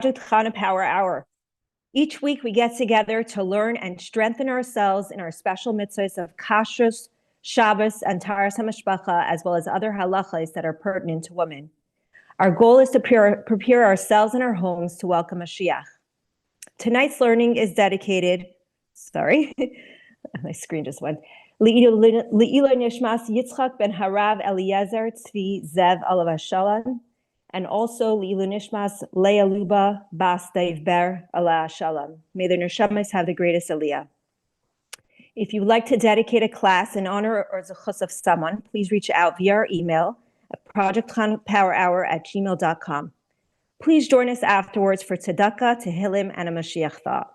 Chana Power Hour. Each week we get together to learn and strengthen ourselves in our special mitzvahs of Kashrus, Shabbos, and Taras HaMishpacha, as well as other halachos that are pertinent to women. Our goal is to prepare ourselves and our homes to welcome Mashiach. Tonight's learning is dedicated, my screen just went, Le'ilo Nishmas Yitzchak ben Harav Eliezer Tzvi Zev Alav Shalom, and also Le'ilo Nishmas Leah Luba Bas Dave Ber Allah Shalom. May their neshamas have the greatest aliyah. If you'd like to dedicate a class in honor or zechus of someone, please reach out via our email at projectpowerhour@gmail.com. Please join us afterwards for tzedakah, tehillim, and a Mashiach thought.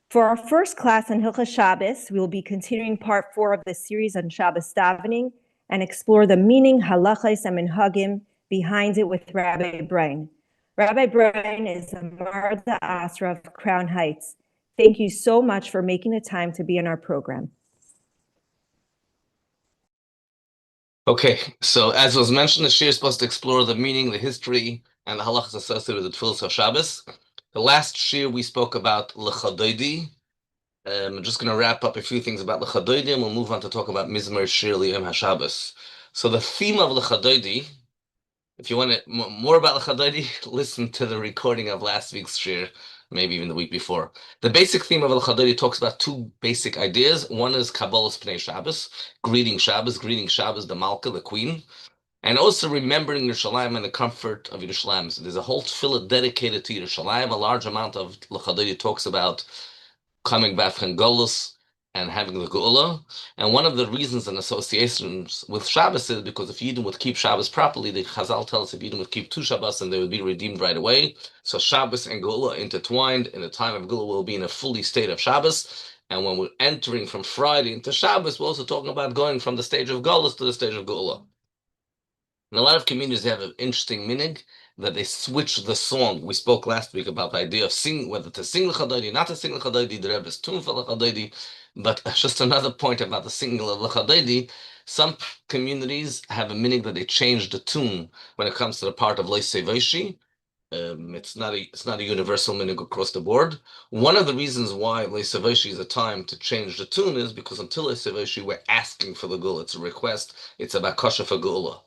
For our first class on Hilchos Shabbos, we will be continuing part 4 of the series on Shabbos Davening and explore the meaning, halachos, and Minhagim behind it with Rabbi Braun. Rabbi Braun is a Marda Asra of Crown Heights. Thank you so much for making the time to be on our program. Okay, so as was mentioned, the shir is supposed to explore the meaning, the history, and the halachas associated with the Tfilas of Shabbos. The last shir we spoke about L'chadoidi. I'm just going to wrap up a few things about L'chadoidi, and we'll move on to talk about Mizmor Shir L'Yom HaShabbos. So the theme of L'chadoidi, if you want more about L'chadoidi, listen to the recording of last week's shir, maybe even the week before. The basic theme of L'chadoidi talks about two basic ideas. One is Kabbalas Pnei Shabbos, greeting Shabbos, the Malka, the Queen, and also remembering Yerushalayim and the comfort of Yerushalayim. So there's a whole tefillah dedicated to Yerushalayim. A large amount of L'chadoidi talks about coming back from Golus and having the Geula. And one of the reasons and associations with Shabbos is because if Yidden would keep Shabbos properly, the Chazal tells us if Yidden would keep 2 Shabbos and they would be redeemed right away. So Shabbos and Geula are intertwined. In the time of Geula, we'll be in a fully state of Shabbos. And when we're entering from Friday into Shabbos, we're also talking about going from the stage of Golus to the stage of Geula. In a lot of communities, they have an interesting minhag that they switch the song. We spoke last week about the idea of whether to sing L'chadoidi, not to sing L'chadoidi, the Rebbe's tune for L'chadoidi. But just another point about the singing of L'chadoidi, some communities have a minhag that they change the tune when it comes to the part of Leisei Vaishi. It's not a universal minhag across the board. One of the reasons why Leisei Vaishi is a time to change the tune is because until Leisei Vaishi, we're asking for the Geula. It's a request. It's about Kasha for Geula.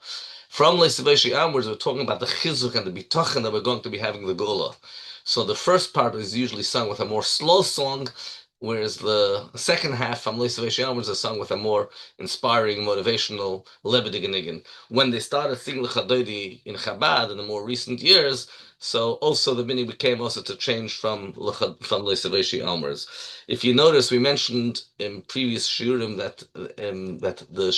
From Leisei Vaishi onwards, we're talking about the chizuk and the bitachon that we're going to be having the Geula. So the first part is usually sung with a more slow song, whereas the second half from Leisei Vaishi onwards is sung with a more inspiring, motivational lebediganigan. When they started singing L'chadoidi in Chabad in the more recent years, so also the minhag became also to change from Leisei Vaishi onwards. If you notice, we mentioned in previous shiurim that the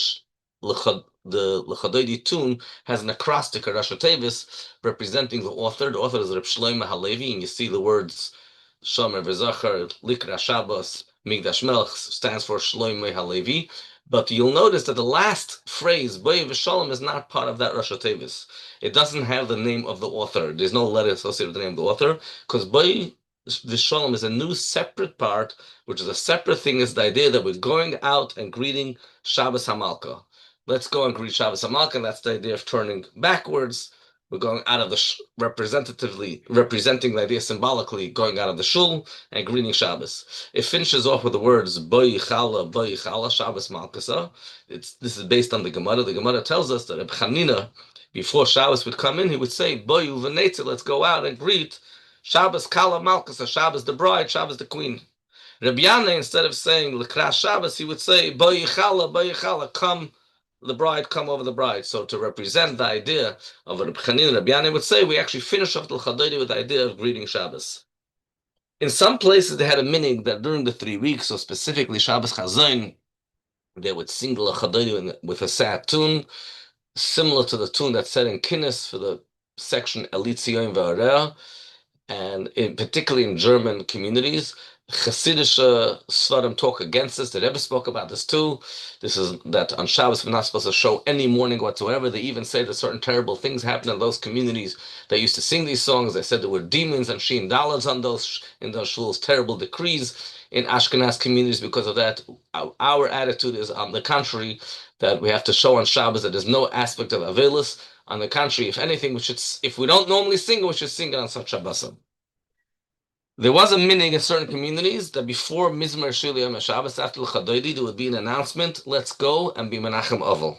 L'chadoidi tune has an acrostic, a Rosh Tevis, representing the author. The author is Reb Shlomo Halevi, and you see the words Shomer V'Zachar, Likra Shabbos, Migdash Melch stands for Shlomo Halevi. But you'll notice that the last phrase, Boy V'Shalom, is not part of that Rosh Tevis. It doesn't have the name of the author. There's no letter associated with the name of the author, because Boy V'Shalom is a new separate part, which is a separate thing. Is the idea that we're going out and greeting Shabbos HaMalka. Let's go and greet Shabbos HaMalka. That's the idea of turning backwards. We're going out of the representing the idea symbolically, going out of the shul and greeting Shabbos. It finishes off with the words Boi Chala, Shabbos Malkasa. This is based on the Gemara. The Gemara tells us that Reb Chanina, before Shabbos would come in, he would say Boi Uvenetze, let's go out and greet Shabbos Kala Malkasa, Shabbos the bride, Shabbos the queen. Rabbi Yana, instead of saying L'kras Shabbos, he would say Boi Chala, come the bride, come over the bride. So to represent the idea of Reb Chanina, Rabbi Yana would say, we actually finish off the L'chadoidi with the idea of greeting Shabbos. In some places, they had a minhag that during the 3 weeks, so specifically Shabbos Chazon, they would sing the L'chadoidi with a sad tune, similar to the tune that's said in Kinnis for the section Elitzion V'Area, and particularly in German communities. Hasidic Svarim talk against this. The Rebbe spoke about this too. This is that on Shabbos we're not supposed to show any mourning whatsoever. They even say that certain terrible things happen in those communities that used to sing these songs. They said there were demons and Shin Dalads in those shuls, terrible decrees in Ashkenaz communities because of that. Our attitude is on the contrary, that we have to show on Shabbos that there's no aspect of Avelis. On the contrary, if anything, if we don't normally sing it, we should sing it on such Shabbos. There was a minhag in certain communities that before Mizmar Shir Yom Shabbos, after L'chadoidi, there would be an announcement, let's go and be Menachem Oval.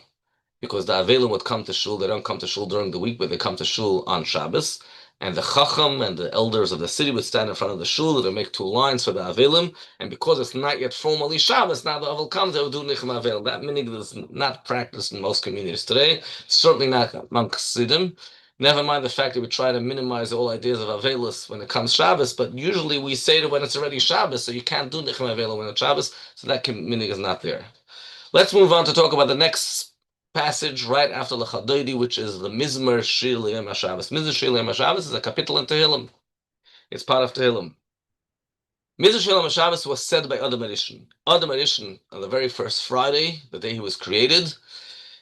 Because the Avelim would come to Shul, they don't come to Shul during the week, but they come to Shul on Shabbos. And the Chacham and the elders of the city would stand in front of the Shul, they make two lines for the Avelim, and because it's not yet formally Shabbos, now the Avel comes, they would do Nichem Avel. That minhag is not practiced in most communities today, certainly not among Chassidim. Never mind the fact that we try to minimize all ideas of Avelis when it comes Shabbos, but usually we say it when it's already Shabbos, so you can't do Nichem Avel when it's Shabbos, so that minhag is not there. Let's move on to talk about the next passage right after L'chadoidi, which is the Mizmar Shir L'Yom HaShabbos. Mizmar Shir L'Yom HaShabbos is a kapitel in Tehillim. It's part of Tehillim. Mizmar Shir L'Yom HaShabbos was said by Adam HaRishon. Adam HaRishon, on the very first Friday, the day he was created,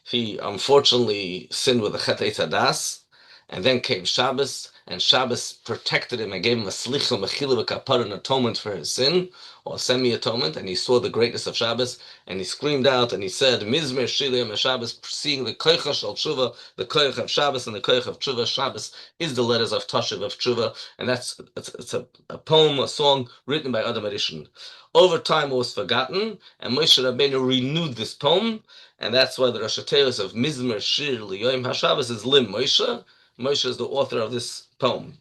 he unfortunately sinned with a Chet Eitz Hadas, and then came Shabbos, and Shabbos protected him and gave him a slicha, mechila, v'kapara, an atonement for his sin, or semi-atonement, and he saw the greatness of Shabbos, and he screamed out, and he said, Mizmar Shir L'Yom HaShabbos, seeing the koicha shel tshuva, the koich of Shabbos, and the koich of tshuva. Shabbos is the letters of Tashiv of tshuva, and it's a poem, a song written by Adam HaRishon. Over time, it was forgotten, and Moshe Rabbeinu renewed this poem, and that's why the Rosh Hashanah of Mizmar Shir L'Yom HaShabbos is Lim Moshe. Moshe is the author of this poem.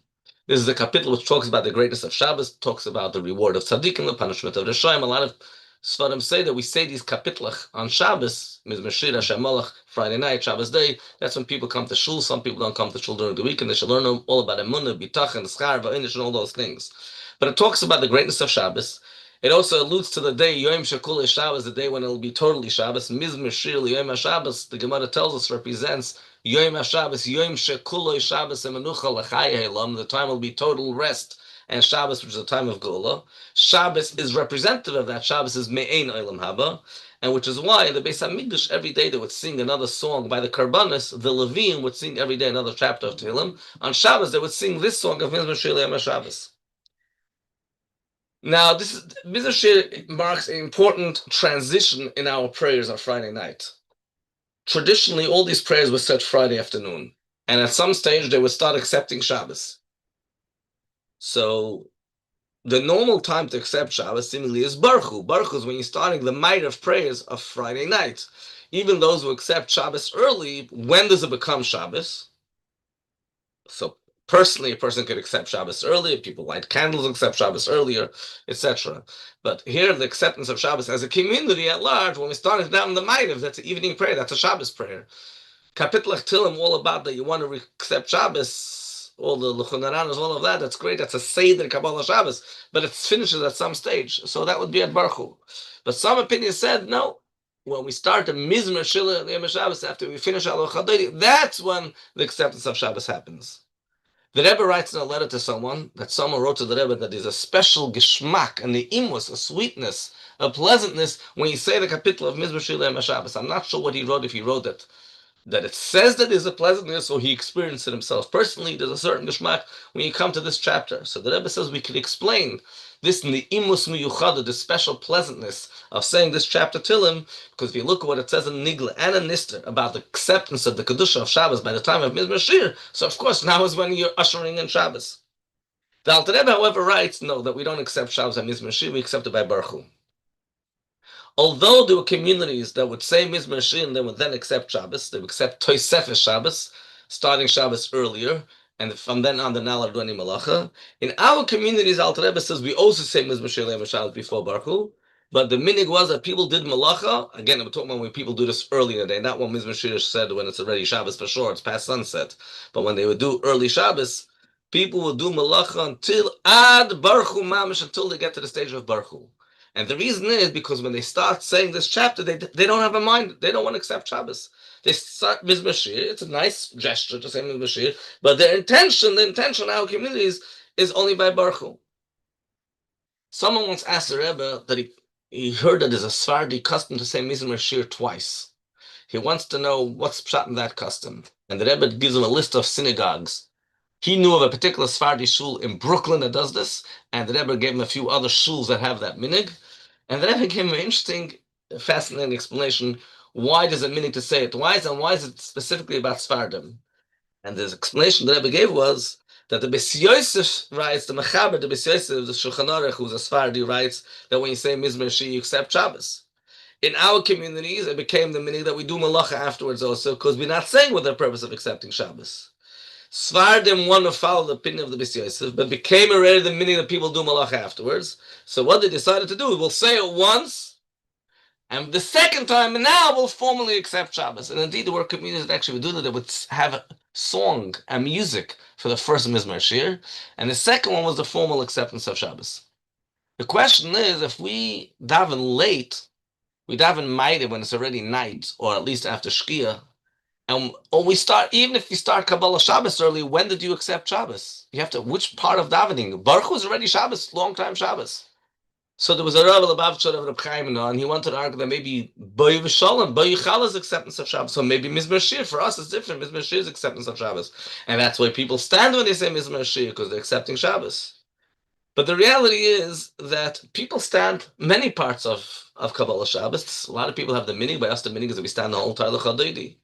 This is a kapitel which talks about the greatness of Shabbos, talks about the reward of tzaddikim, the punishment of Reshaim. A lot of Sfarim say that we say these kapitlach on Shabbos, Mizmar Shir Hashem Malach, Friday night, Shabbos day. That's when people come to shul. Some people don't come to shul during the week, and they should learn all about emunah, bitachon, schar, va'inish, and all those things. But it talks about the greatness of Shabbos. It also alludes to the day Yom Shekul Shabbos, the day when it will be totally Shabbos. Mizmar Shir Yom HaShabbos, the Gemara tells us, represents Yom HaShabbos, Yom Shekul Shabbos Emanucha L'chai Helam. The time will be total rest, and Shabbos, which is a time of Geula. Shabbos is representative of that. Shabbos is Me'ein Olam Haba, and which is why in the Beis Hamikdash every day they would sing another song by the Karbanis. The Levim would sing every day another chapter of Tehillim. On Shabbos they would sing this song of Mizmar Shir Yom HaShabbos. Now, this Mizmar Shir marks an important transition in our prayers on Friday night. Traditionally, all these prayers were said Friday afternoon, and at some stage they would start accepting Shabbos. So, the normal time to accept Shabbos seemingly is Baruch Hu. Baruch Hu is when you're starting the might of prayers of Friday night. Even those who accept Shabbos early, when does it become Shabbos? So, personally, a person could accept Shabbos earlier. People light candles, accept Shabbos earlier, etc. But here, the acceptance of Shabbos as a community at large, when we started down the Ma'ariv, that's an evening prayer, that's a Shabbos prayer. Kapitlach Tillim, all about that, you want to accept Shabbos, all the L'chunaranas, all of that, that's great, that's a Seder Kabbalah Shabbos, but it finishes at some stage, so that would be at Baruch Hu. But some opinions said, no, when we start the Mizmar Shir L'Yom HaShabbos, after we finish our L'chadoidi, that's when the acceptance of Shabbos happens. The Rebbe writes in a letter to someone that someone wrote to the Rebbe that there's a special geschmack and the imus, a sweetness, a pleasantness when you say the kapitel of Mizmar Shir L'Yom HaShabbos. I'm not sure what he wrote, if he wrote it. That it says that there's a pleasantness, or he experienced it himself. Personally, there's a certain geschmack when you come to this chapter. So the Rebbe says we could explain this in the imus miyuchada, the special pleasantness of saying this chapter till him, because if you look at what it says in Nigla and in Nister about the acceptance of the Kedusha of Shabbos by the time of Mizmar Shir, so of course now is when you're ushering in Shabbos. The Alter Rebbe, however, writes, no, that we don't accept Shabbos by Mizmar Shir, we accept it by Baruch Hu. Although there were communities that would say Mizmar Shir and they would then accept Shabbos, they would accept Tosefes Shabbos, starting Shabbos earlier, and from then on, the Nal Ardoni Malacha. In our communities, Alter Rebbe says we also say Mizmar Shir L'Yom HaShabbos before Baruch Hu, but the minhag was that people did Malacha. Again, I'm talking about when people do this early in the day, not when Mizmar Shir said when it's already Shabbos for sure, it's past sunset. But when they would do early Shabbos, people would do Malacha until Ad Baruch Hu Mamish, until they get to the stage of Baruch Hu. And the reason is because when they start saying this chapter, they don't have a mind. They don't want to accept Shabbos. They start Mizmar Shir. It's a nice gesture to say Mizmar Shir, but the intention in our communities is only by Baruch Hu. Someone once asked the Rebbe that he heard that there's a Sephardi custom to say Mizmar Shir twice. He wants to know what's pshat in that custom. And the Rebbe gives him a list of synagogues. He knew of a particular Sephardi shul in Brooklyn that does this, and the Rebbe gave him a few other shuls that have that minhag. And the Rebbe gave him an interesting, fascinating explanation. Why does it minhag to say it twice, and why is it specifically about Sephardim? And the explanation the Rebbe gave was that the Beis Yosef writes, the Mechaber, the Beis Yosef, the Shulchan Aruch, who's a Sephardi, writes that when you say Mizmer Shir, you accept Shabbos. In our communities, it became the meaning that we do Malacha afterwards also, because we're not saying with the purpose of accepting Shabbos. Svardim want to follow the opinion of the Beis Yosef, but became already the meaning that people do Malacha afterwards. So what they decided to do, we'll say it once, and the second time, and now we'll formally accept Shabbos. And indeed, there were communities that actually would do that. They would have a song and music for the first Mizmer Shir, and the second one was the formal acceptance of Shabbos. The question is, if we daven late, we daven Maide when it's already night, or at least after Shkia, or we start, even if you start Kabbalah Shabbos early, when did you accept Shabbos? You have to, which part of davening? Baruch was already Shabbos, long time Shabbos. So there was a Rabbi Lebavchad of Reb Chaim, and he wanted to argue that maybe Boy V'Shalom, Boy Yichal is acceptance of Shabbos. So maybe Mizmer Shir, for us, is different. Mizmer Shir is acceptance of Shabbos. And that's why people stand when they say Mizmer Shir, because they're accepting Shabbos. But the reality is that people stand many parts of Kabbalah Shabbos. A lot of people have the meaning. By us, the meaning is that we stand the whole Untitled Chapter.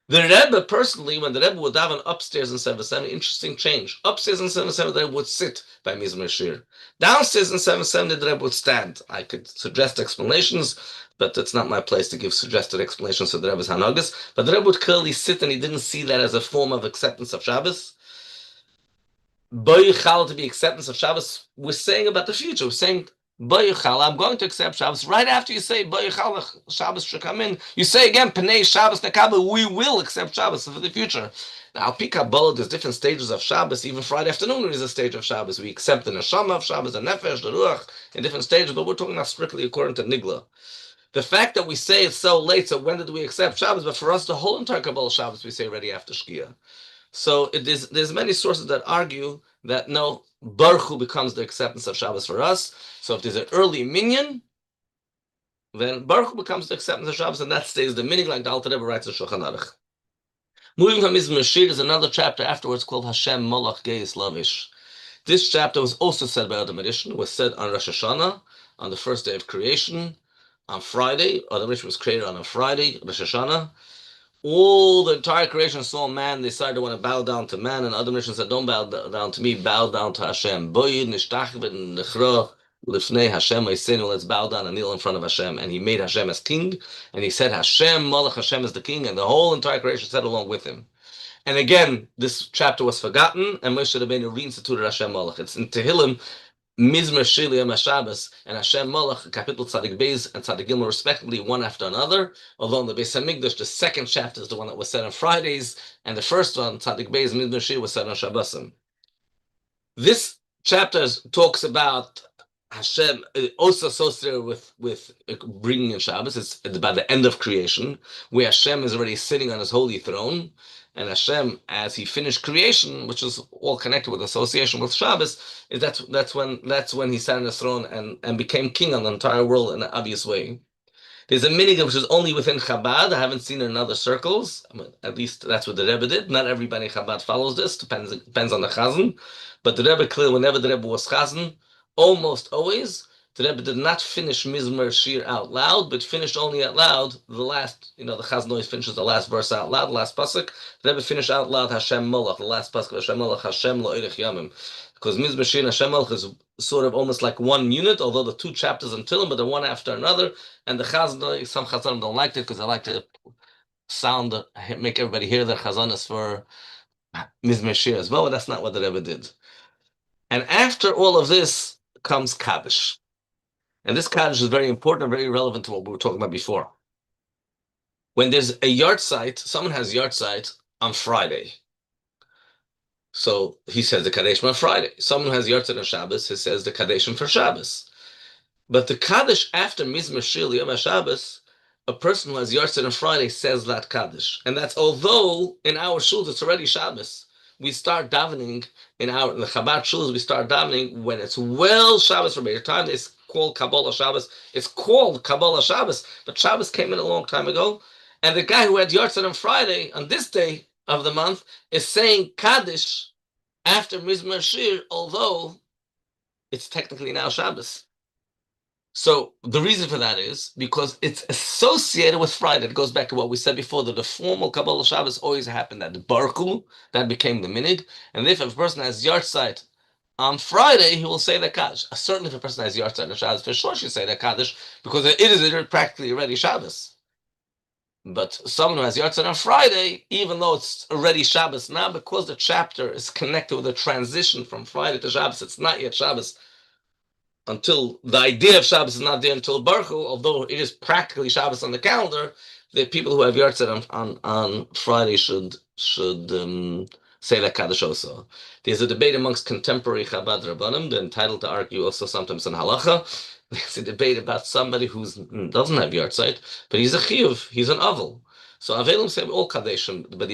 The Rebbe, personally, when the Rebbe would daven upstairs in 7-7, interesting change. Upstairs in 7-7, the Rebbe would sit by Mizmer Shir. Downstairs in 7-7, the Rebbe would stand. I could suggest explanations, but it's not my place to give suggested explanations to the Rebbe's Hanagas. But the Rebbe would clearly sit, and he didn't see that as a form of acceptance of Shabbos. Boyichal, to be acceptance of Shabbos, we're saying about the future. We're saying, Boyichal, I'm going to accept Shabbos. Right after you say Boyichal, Shabbos should come in, you say again, Pnei Shabbos Nekabel, we will accept Shabbos for the future. Now, Al Pi Kabbalah, there's different stages of Shabbos. Even Friday afternoon there is a stage of Shabbos. We accept the Neshama of Shabbos, the Nefesh, the Ruach, in different stages, but we're talking now strictly according to Nigla. The fact that we say it's so late, so when did we accept Shabbos? But for us, the whole entire Kabbalah Shabbos, we say ready after Shkia. So there's many sources that argue that no, Baruch Hu becomes the acceptance of Shabbos for us. So if there's an early minyan, then Baruch Hu becomes the acceptance of Shabbos, and that stays the meaning, like the Alter Rebbe writes in Shulchan Aruch. Moving from Mizmer Shir, there's another chapter afterwards called Hashem Malach Geis Lavish. This chapter was also said by Adam Rishon, was said on Rosh Hashanah, on the first day of creation, on Friday. Adam Rishon was created on a Friday, Rosh Hashanah. All the entire creation saw man, they decided to want to bow down to man, and Adam Rishon said, don't bow down to me, bow down to Hashem. Let's bow down and kneel in front of Hashem. And he made Hashem as king, and he said, Hashem, Malach, Hashem is the king, and the whole entire creation said along with him. And again, this chapter was forgotten, and Moshe Rabbeinu reinstituted Hashem Malach. It's in Tehillim, Mizmer Shir Yom Shabbos and Hashem Malach, Kapitel Tzadik Beis and Tzadik Gimel, respectively, one after another. Although in the Beis Hamikdash, the second chapter is the one that was said on Fridays, and the first one, Tzadik Beis, Mizmer Shir, was said on Shabbosim. This chapter talks about Hashem, also associated with bringing in Shabbos. It's about the end of creation, where Hashem is already sitting on his holy throne. And Hashem, as he finished creation, which is all connected with association with Shabbos, is that's when he sat on his throne and became king on the entire world in an obvious way. There's a minhag which is only within Chabad. I haven't seen it in other circles. I mean, at least that's what the Rebbe did. Not everybody in Chabad follows this. Depends on the Chazan. But the Rebbe clearly, whenever the Rebbe was Chazan, almost always, the Rebbe did not finish Mizmer Shir out loud, but finished only out loud the last, the Chazan always finishes the last verse out loud, the last pasuk. The Rebbe finished out loud Hashem Malach, the last pasuk of Hashem Malach, Hashem Lo Eirech Yamim. Because Mizmer Shir and Hashem Malach is sort of almost like one unit, although the two chapters in Tehillim, but they're one after another. And the Chazan, some Chazanim don't like it because they like to sound, make everybody hear their Chazanas for Mizmer Shir as well, but that's not what the Rebbe did. And after all of this comes Kaddish. And this Kaddish is very important and very relevant to what we were talking about before. When there's a yahrzeit, someone has yahrzeit on Friday. So he says the Kaddish on Friday. Someone has yahrzeit on Shabbos, he says the Kaddish for Shabbos. But the Kaddish after Mizmer Shir Yom Shabbos, a person who has yahrzeit on Friday says that Kaddish. And that's although in our shuls it's already Shabbos. We start davening in the Chabad shuls, we start davening when it's well Shabbos for Beir time. It's called Kabbalah Shabbos. It's called Kabbalah Shabbos, but Shabbos came in a long time ago. And the guy who had yahrzeit on Friday, on this day of the month, is saying Kaddish after Mizmer Shir, although it's technically now Shabbos. So the reason for that is because it's associated with Friday. It goes back to what we said before, that the formal Kabbalah Shabbos always happened at Baruch, that became the minig. And if a person has yahrzeit on Friday, he will say the Kaddish. Certainly if a person has yahrzeit on Shabbos, for sure she'll say the Kaddish, because it is practically already Shabbos. But someone who has yahrzeit on Friday, even though it's already Shabbos now, because the chapter is connected with the transition from Friday to Shabbos, it's not yet Shabbos, until the idea of Shabbos is not there until Baruch, although it is practically Shabbos on the calendar. The people who have yahrzeit on Friday should say that Kaddish also. There's a debate amongst contemporary Chabad Rabbanim. They're entitled to argue also sometimes in halacha. There's a debate about somebody who doesn't have yahrzeit, but he's a chiyuv, he's an avel. So Avelim say all Kaddishim, but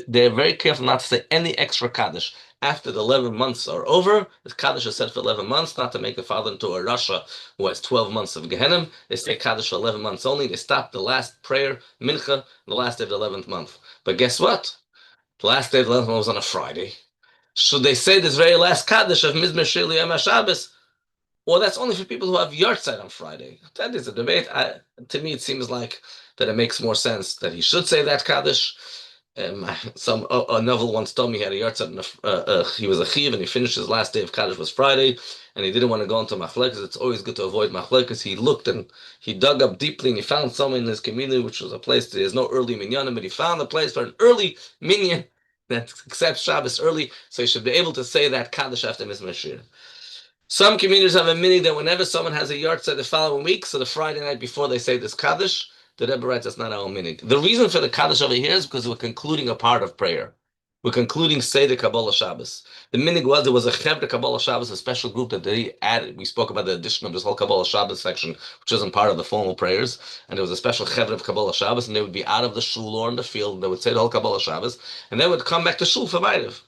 they're very careful not to say any extra Kaddish. After the 11 months are over, the Kaddish is said for 11 months, not to make the father into a Rasha who has 12 months of Gehenim. They say Kaddish for 11 months only. They stop the last prayer, Mincha, the last day of the 11th month. But guess what? The last day of the 11th month was on a Friday. Should they say this very last Kaddish of Mizmer Shili Yom HaShabbos? Or that's only for people who have yahrzeit on Friday? That is a debate. To me, it seems like that it makes more sense that he should say that Kaddish. A novel once told me he had a yahrzeit, he was a chiv, and he finished his last day of Kaddish was Friday, and he didn't want to go into machlekas. It's always good to avoid machlekas. He looked and he dug up deeply, and he found someone in his community, which was a place that there's no early minyanim, but he found a place for an early minyan that accepts Shabbos early, so he should be able to say that Kaddish after Mizmer Shir. Some communities have a minhag that whenever someone has a yahrzeit the following week, so the Friday night before they say this Kaddish, the Rebbe writes that's not our minhag. The reason for the Kaddish over here is because we're concluding a part of prayer. We're concluding Seder Kabbalah Shabbos. The minhag was there was a Chevra Kabbalah Shabbos, a special group that they added. We spoke about the addition of this whole Kabbalah Shabbos section, which isn't part of the formal prayers. And there was a special Chevra of Kabbalah Shabbos, and they would be out of the shul or in the field. They would say the whole Kabbalah Shabbos, and they would come back to shul for Ma'ariv.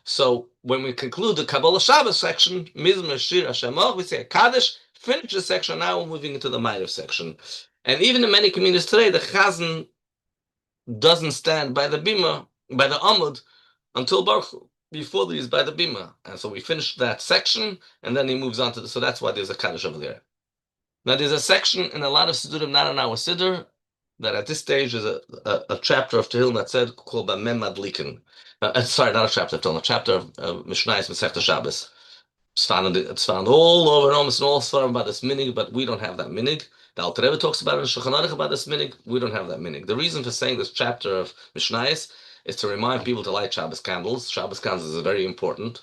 So when we conclude the Kabbalah Shabbos section, Mizmer Shir Hashemach, we say a Kaddish, finish the section, now we're moving into the Ma'ariv section. And even in many communities today, the Chazan doesn't stand by the Bima, by the Amud, until Baruch, before he's by the Bima. And so we finish that section, and then he moves on to so that's why there's a Kaddish over there. Now there's a section in a lot of Siddurim, not in our Siddur, that at this stage is a chapter of Tehillim that said called Bamem Madlikin. Sorry, not a chapter of Tehillim, a chapter of Mishnayos Masechta Shabbos. It's found all over, almost in all Sfarim about this minig, but we don't have that minig. The Alter Rebbe talks about it in Shulchan Aruch about this minig. We don't have that minig. The reason for saying this chapter of Mishnayos is to remind people to light Shabbos candles. Shabbos candles is very important.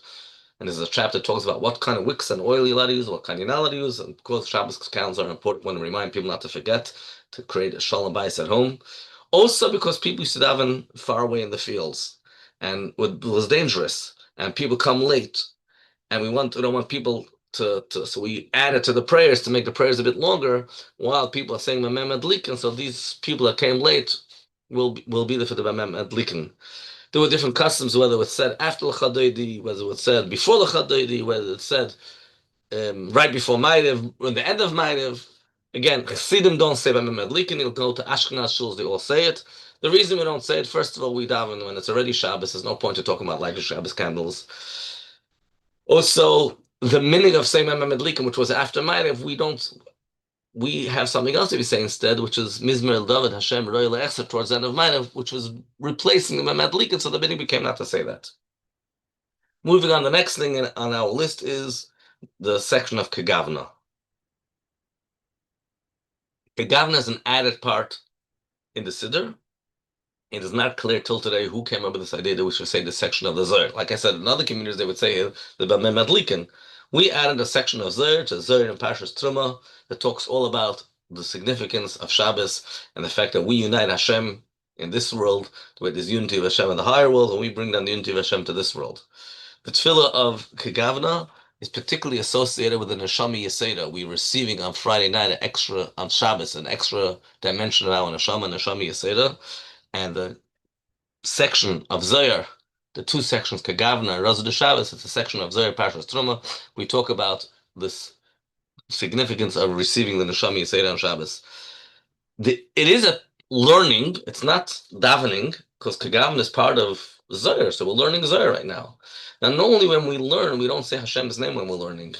And there's a chapter that talks about what kind of wicks and oil you allowed to use, what kind you're not allowed to use. And of course, Shabbos candles are important when to remind people not to forget to create a shalom bayis at home. Also because people used to daven far away in the fields, and it was dangerous, and people come late, and we don't want people to so we added to the prayers to make the prayers a bit longer while people are saying Mamem Adlikin. So these people that came late will be there for the Mamem Adlikin. There were different customs, whether it was said after the Chadoidi, whether it was said before the Chadoidi, whether it's said right before Ma'ariv, or the end of Ma'ariv. Again, Chassidim don't say Bamem Adlikin. You'll go to Ashkenaz shuls, they all say it. The reason we don't say it, first of all, we daven when it's already Shabbos. There's no point to talking about lighting Shabbos candles. Also, the meaning of saying Bamem Adlikin, which was after Ma'ariv, we have something else to be saying instead, which is Mizmer El David Hashem Roy Le'echser towards the end of Ma'ariv, which was replacing the Bamem Adlikin, so the meaning became not to say that. Moving on, the next thing on our list is the section of Kegavna. Kegavna is an added part in the Siddur. It is not clear till today who came up with this idea that we should say this section of the Zohar. Like I said, in other communities they would say the Bamem Adlikin. We added a section of Zohar to Zohar in Parshas Truma that talks all about the significance of Shabbos and the fact that we unite Hashem in this world, where there's unity of Hashem in the higher world, and we bring down the unity of Hashem to this world. The tefillah of Kegavna is particularly associated with the Neshama Yeseda. We're receiving on Friday night on Shabbos, an extra dimension of our Neshama Yeseda. And the section of Zohar, the two sections, Kegavna and Razu de Shabbos, it's a section of Zohar, Parshas Truma. We talk about this significance of receiving the Neshama Yeseda on Shabbos. It is a learning, it's not davening, because Kegavna is part of Zohar, so we're learning Zohar right now. Now, normally when we learn, we don't say Hashem's name when we're learning.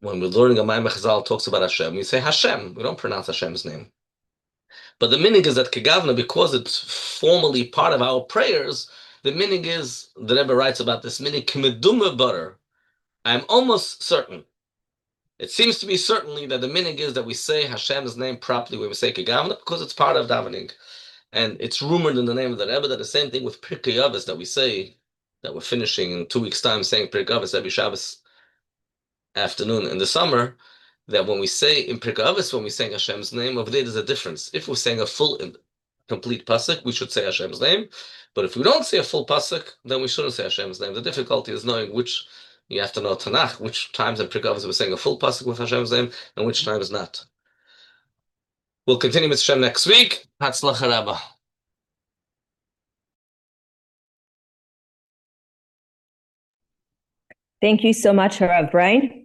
when we're learning a Maimach Chazal talks about Hashem, we say Hashem. We don't pronounce Hashem's name. But the meaning is that Kegavna, because it's formally part of our prayers, the meaning is, the Rebbe writes about this meaning, K'medume butter. I'm almost certain. It seems to be certainly that the meaning is that we say Hashem's name properly when we say Kegavna, because it's part of davening. And it's rumored in the name of the Rebbe that the same thing with Pirkei Avos that we say, that we're finishing in 2 weeks' time saying Pirkei Avos every Shabbos afternoon in the summer, that when we say in Pirkei Avos, when we sing Hashem's name, over there there's a difference. If we're saying a full complete pasuk, we should say Hashem's name. But if we don't say a full pasuk, then we shouldn't say Hashem's name. The difficulty is knowing which, you have to know Tanakh, which times in Pirkei Avos we're saying a full pasuk with Hashem's name, and which times not. We'll continue with Hashem next week. Hatzlacha Rabbah. Thank you so much, Rabbi Braun.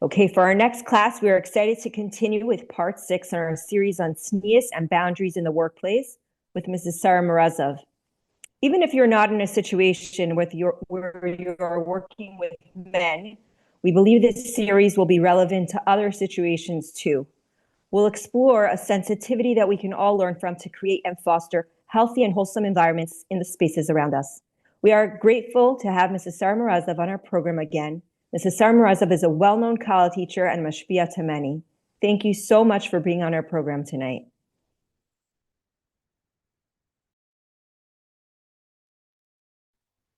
Okay, for our next class, we are excited to continue with part 6 on our series on Tznius and boundaries in the workplace with Mrs. Sara Morozow. Even if you're not in a situation where you're working with men, we believe this series will be relevant to other situations too. We'll explore a sensitivity that we can all learn from to create and foster healthy and wholesome environments in the spaces around us. We are grateful to have Mrs. Sara Morozow on our program again. Mrs. Sara Morozow is a well-known Kala teacher and mashpia to many. Thank you so much for being on our program tonight.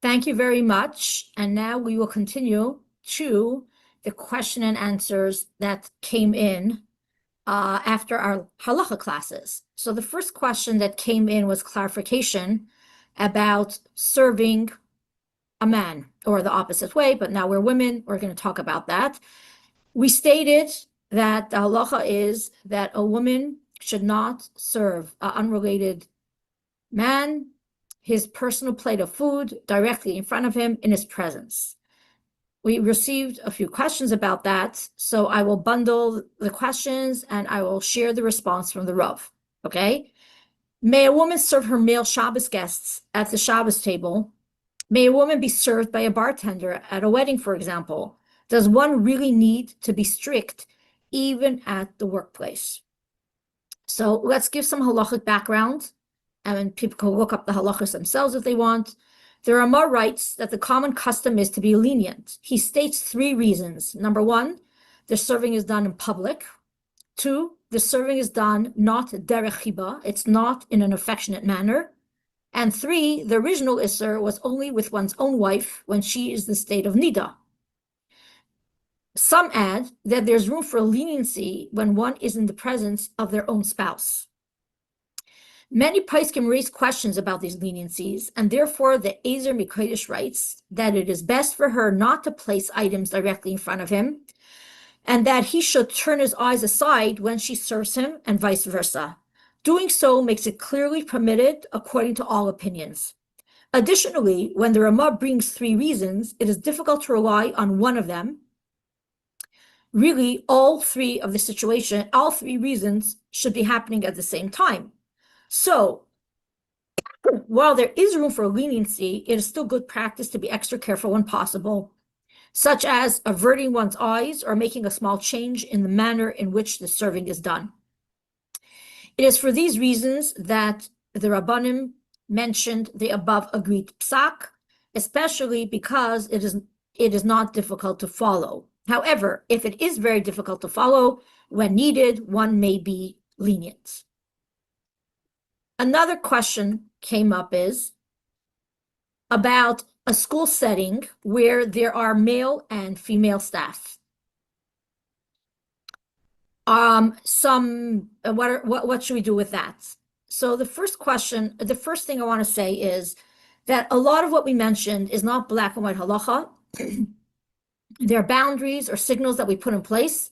Thank you very much. And now we will continue to the question and answers that came in after our halacha classes. So the first question that came in was clarification about serving a man, or the opposite way, but now we're women, we're going to talk about that. We stated that the halacha is that a woman should not serve an unrelated man his personal plate of food directly in front of him in his presence. We received a few questions about that, so I will bundle the questions and I will share the response from the Rav, okay? May a woman serve her male Shabbos guests at the Shabbos table? May a woman be served by a bartender at a wedding, for example? Does one really need to be strict even at the workplace? So let's give some halachic background, and people can look up the halachos themselves if they want. The Ramah writes that the common custom is to be lenient. He states 3 reasons. Number 1, the serving is done in public. 2, the serving is done not derech chiba, it's not in an affectionate manner. And 3, the original Isser was only with one's own wife when she is in the state of nida. Some add that there's room for leniency when one is in the presence of their own spouse. Many poskim raise questions about these leniencies, and therefore the Ezer Mikodesh writes that it is best for her not to place items directly in front of him, and that he should turn his eyes aside when she serves him, and vice versa. Doing so makes it clearly permitted according to all opinions. Additionally, when the Ramah brings 3 reasons, it is difficult to rely on one of them. Really, all 3 reasons should be happening at the same time. So, while there is room for leniency, it is still good practice to be extra careful when possible, such as averting one's eyes or making a small change in the manner in which the serving is done. It is for these reasons that the Rabbanim mentioned the above agreed psak, especially because it is not difficult to follow. However, if it is very difficult to follow, when needed, one may be lenient. Another question came up is about a school setting where there are male and female staff. What should we do with that? So the first thing I want to say is that a lot of what we mentioned is not black and white halacha. There are boundaries or signals that we put in place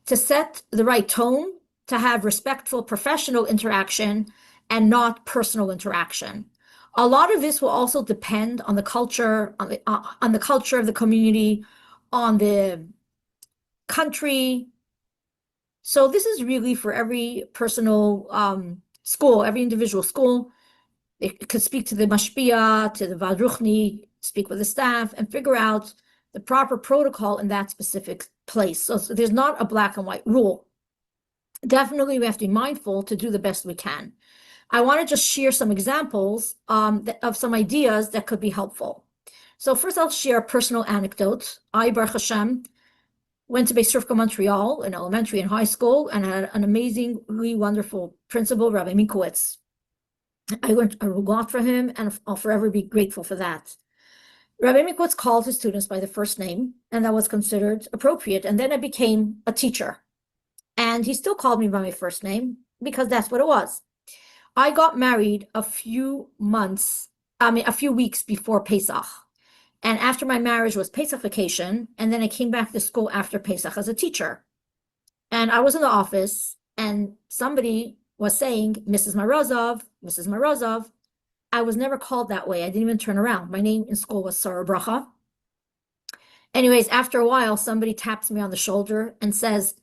to set the right tone, to have respectful professional interaction and not personal interaction. A lot of this will also depend on the culture, on the culture of the community, on the country. So this is really for every personal school, every individual school. It could speak to the mashpia, to the vadruchni, speak with the staff, and figure out the proper protocol in that specific place. So there's not a black and white rule. Definitely, we have to be mindful to do the best we can. I want to just share some examples of some ideas that could be helpful. So first, I'll share a personal anecdote. I, Baruch Hashem, went to Beis Rivka, Montreal, in elementary and high school, and had an amazingly wonderful principal, Rabbi Minkowitz. I learned a lot from him, and I'll forever be grateful for that. Rabbi Minkowitz called his students by their first name, and that was considered appropriate. And then I became a teacher. And he still called me by my first name because that's what it was. I got married a few weeks before Pesach. And after my marriage was Pesach vacation, and then I came back to school after Pesach as a teacher. And I was in the office, and somebody was saying, Mrs. Morozow, Mrs. Morozow. I was never called that way. I didn't even turn around. My name in school was Sara Bracha. Anyways, after a while, somebody taps me on the shoulder and says,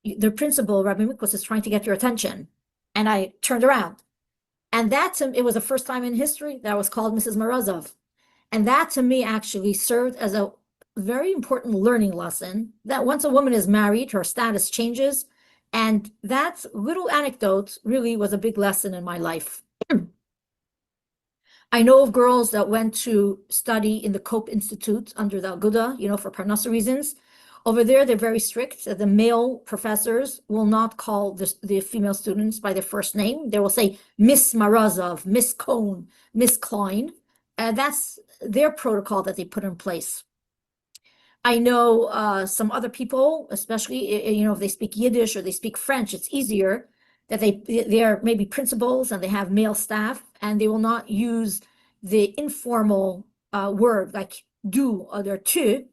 the principal, Rabbi Minkowitz, is trying to get your attention. And I turned around. And it was the first time in history that I was called Mrs. Morozow. And that to me actually served as a very important learning lesson that once a woman is married, her status changes. And that little anecdote really was a big lesson in my life. I know of girls that went to study in the Cope Institute under the Aguda, for Parnassa reasons. Over there, they're very strict. The male professors will not call the female students by their first name. They will say Miss Morozow, Miss Cohn, Miss Klein. That's their protocol that they put in place. I know some other people, especially, if they speak Yiddish or they speak French, it's easier that they are maybe principals and they have male staff, and they will not use the informal word like du or tu.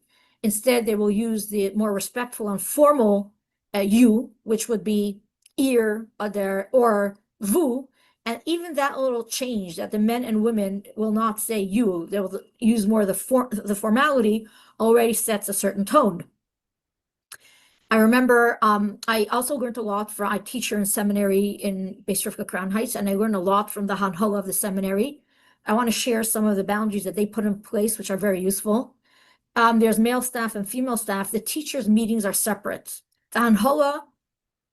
Instead, they will use the more respectful and formal you, which would be ir or vous. And even that little change that the men and women will not say you, they will use more the formality, already sets a certain tone. I remember I also learned a lot from a teacher in seminary in Beis Rivka Crown Heights, and I learned a lot from the Hanhola of the seminary. I want to share some of the boundaries that they put in place, which are very useful. There's male staff and female staff. The teachers' meetings are separate. The Hanhola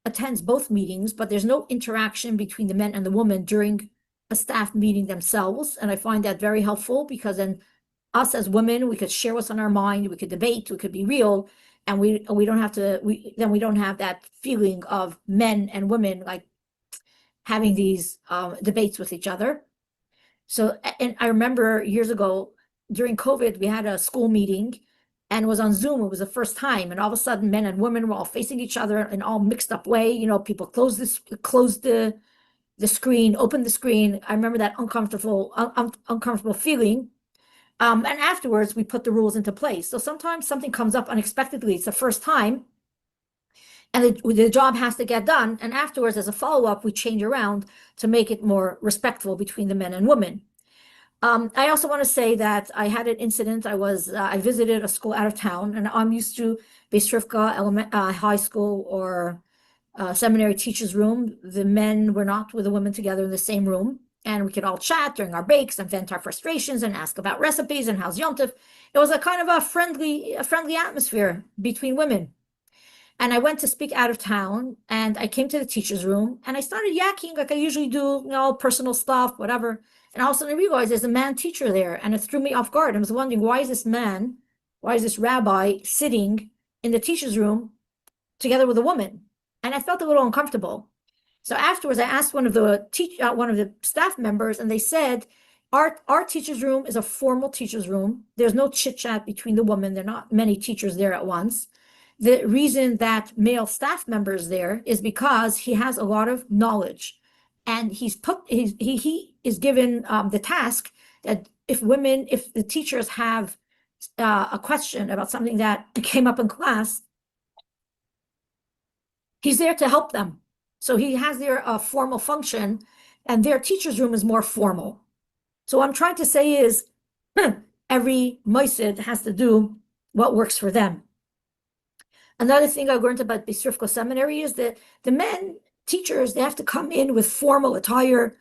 attends both meetings, but there's no interaction between the men and the women during a staff meeting themselves. And I find that very helpful because then us as women, we could share what's on our mind, we could debate, we could be real. And we don't have that feeling of men and women like having these debates with each other. So, and I remember years ago during COVID, we had a school meeting and it was on Zoom. It was the first time, and all of a sudden, men and women were all facing each other in all mixed up way. People closed the screen, opened the screen. I remember that uncomfortable feeling. And afterwards, we put the rules into place. So sometimes something comes up unexpectedly. It's the first time, and the job has to get done. And afterwards, as a follow-up, we change around to make it more respectful between the men and women. I also want to say that I had an incident. I visited a school out of town, and I'm used to Beis Rivka high school or seminary teacher's room. The men were not with the women together in the same room. And we could all chat during our breaks and vent our frustrations and ask about recipes and how's Yom Tov. It was a kind of a friendly atmosphere between women. And I went to speak out of town, and I came to the teacher's room, and I started yakking like I usually do, personal stuff, whatever. And all of a sudden I realized there's a man teacher there, and it threw me off guard. I was wondering, why is this rabbi sitting in the teacher's room together with a woman? And I felt a little uncomfortable. So afterwards, I asked one of the staff members, and they said, our teacher's room is a formal teacher's room. There's no chit chat between the women. There are not many teachers there at once. The reason that male staff member is there is because he has a lot of knowledge, and he is given the task that if the teachers have a question about something that came up in class, he's there to help them. So he has their formal function, and their teacher's room is more formal. So what I'm trying to say is every moisid has to do what works for them. Another thing I learned about Beis Rivka Seminary is that the men teachers, they have to come in with formal attire,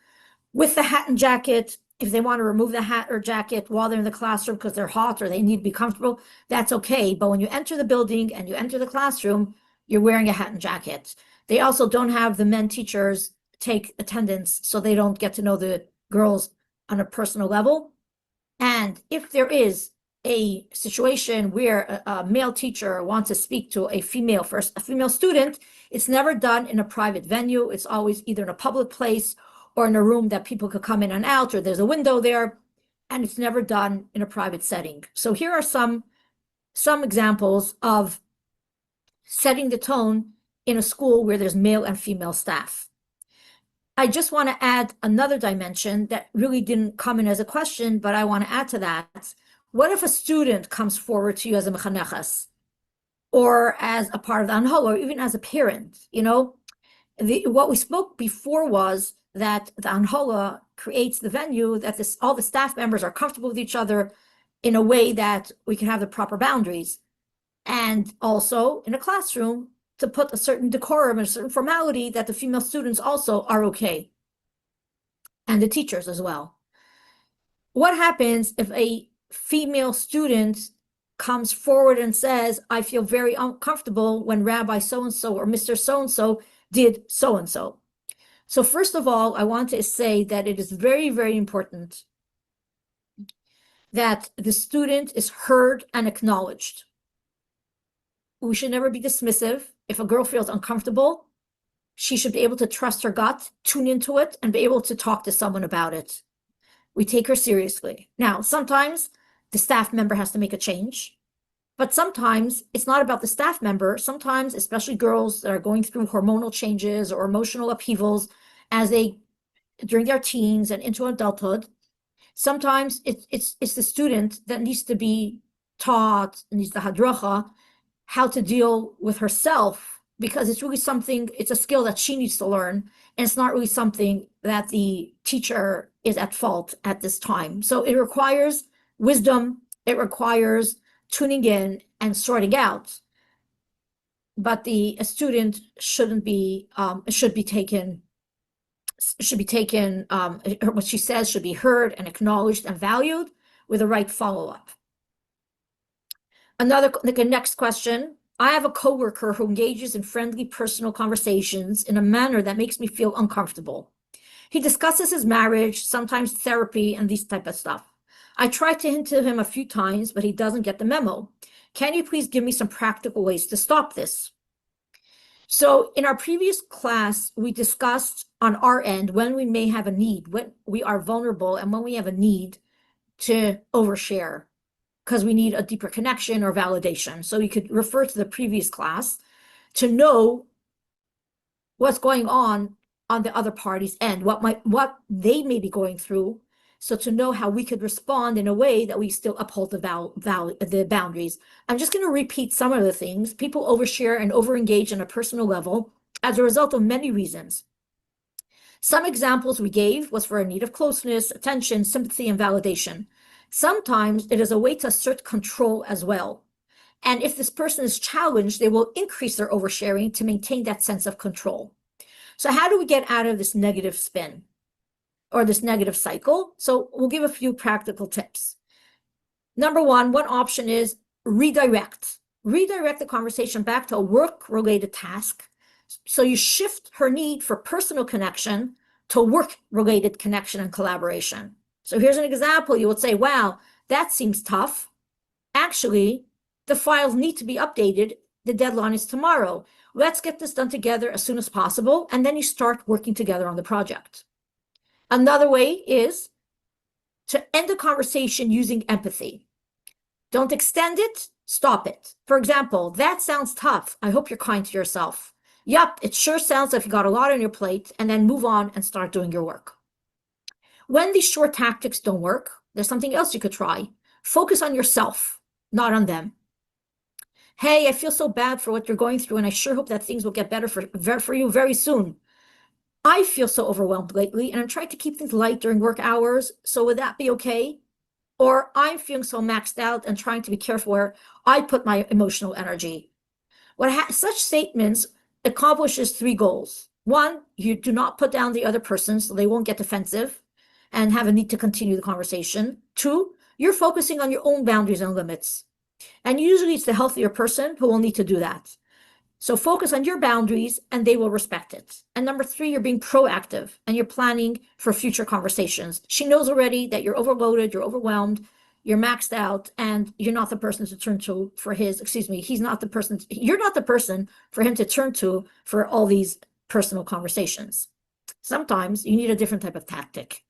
with the hat and jacket, If they want to remove the hat or jacket while they're in the classroom because they're hot or they need to be comfortable, that's okay. But when you enter the building and you enter the classroom, you're wearing a hat and jacket. They also don't have the men teachers take attendance, so they don't get to know the girls on a personal level. And if there is a situation where a male teacher wants to speak to a female student, it's never done in a private venue. It's always either in a public place or in a room that people could come in and out, or there's a window there, and it's never done in a private setting. So here are some examples of setting the tone in a school where there's male and female staff. I just want to add another dimension that really didn't come in as a question, but I want to add to that. What if a student comes forward to you as a mechaneches, or as a part of the anhol, or even as a parent? What we spoke before was that the anhola creates the venue that all the staff members are comfortable with each other in a way that we can have the proper boundaries. And also in a classroom to put a certain decorum and a certain formality that the female students also are okay. And the teachers as well. What happens if a female student comes forward and says, I feel very uncomfortable when Rabbi so-and-so or Mr. so-and-so did so-and-so? So first of all, I want to say that it is very, very important that the student is heard and acknowledged. We should never be dismissive. If a girl feels uncomfortable, she should be able to trust her gut, tune into it, and be able to talk to someone about it. We take her seriously. Now, sometimes the staff member has to make a change, but sometimes it's not about the staff member. Sometimes, especially girls that are going through hormonal changes or emotional upheavals during their teens and into adulthood, sometimes it's the student that needs to be taught, needs the hadracha, how to deal with herself, because it's really it's a skill that she needs to learn, and it's not really something that the teacher is at fault at this time. So it requires wisdom, it requires tuning in and sorting out. But a student should be taken, what she says should be heard and acknowledged and valued with the right follow-up. The next question. I have a coworker who engages in friendly personal conversations in a manner that makes me feel uncomfortable. He discusses his marriage, sometimes therapy, and these type of stuff. I tried to hint to him a few times, but he doesn't get the memo. Can you please give me some practical ways to stop this? So in our previous class, we discussed on our end when we may have a need, when we are vulnerable, and when we have a need to overshare, because we need a deeper connection or validation. So you could refer to the previous class to know what's going on the other party's end, what they may be going through, so to know how we could respond in a way that we still uphold the boundaries. I'm just going to repeat some of the things. People overshare and overengage on a personal level as a result of many reasons. Some examples we gave was for a need of closeness, attention, sympathy, and validation. Sometimes it is a way to assert control as well. And if this person is challenged, they will increase their oversharing to maintain that sense of control. So how do we get out of this negative spin or this negative cycle? So we'll give a few practical tips. Number one option is redirect. Redirect the conversation back to a work-related task. So you shift her need for personal connection to work-related connection and collaboration. So here's an example. You would say, wow, that seems tough. Actually, the files need to be updated. The deadline is tomorrow. Let's get this done together as soon as possible. And then you start working together on the project. Another way is to end the conversation using empathy. Don't extend it, stop it. For example, that sounds tough. I hope you're kind to yourself. Yup, it sure sounds like you got a lot on your plate, and then move on and start doing your work. When these short tactics don't work, there's something else you could try. Focus on yourself, not on them. Hey, I feel so bad for what you're going through, and I sure hope that things will get better for you very soon. I feel so overwhelmed lately, and I'm trying to keep things light during work hours, so would that be okay? Or I'm feeling so maxed out and trying to be careful where I put my emotional energy. Such statements accomplishes 3 goals. 1, you do not put down the other person so they won't get defensive. and have a need to continue the conversation. 2, you're focusing on your own boundaries and limits. And usually it's the healthier person who will need to do that. So focus on your boundaries and they will respect it. And number 3, you're being proactive and you're planning for future conversations. She knows already that you're overloaded, you're overwhelmed, you're maxed out, and you're not the person to turn to for his, he's not the person, you're not the person for him to turn to for all these personal conversations. Sometimes you need a different type of tactic.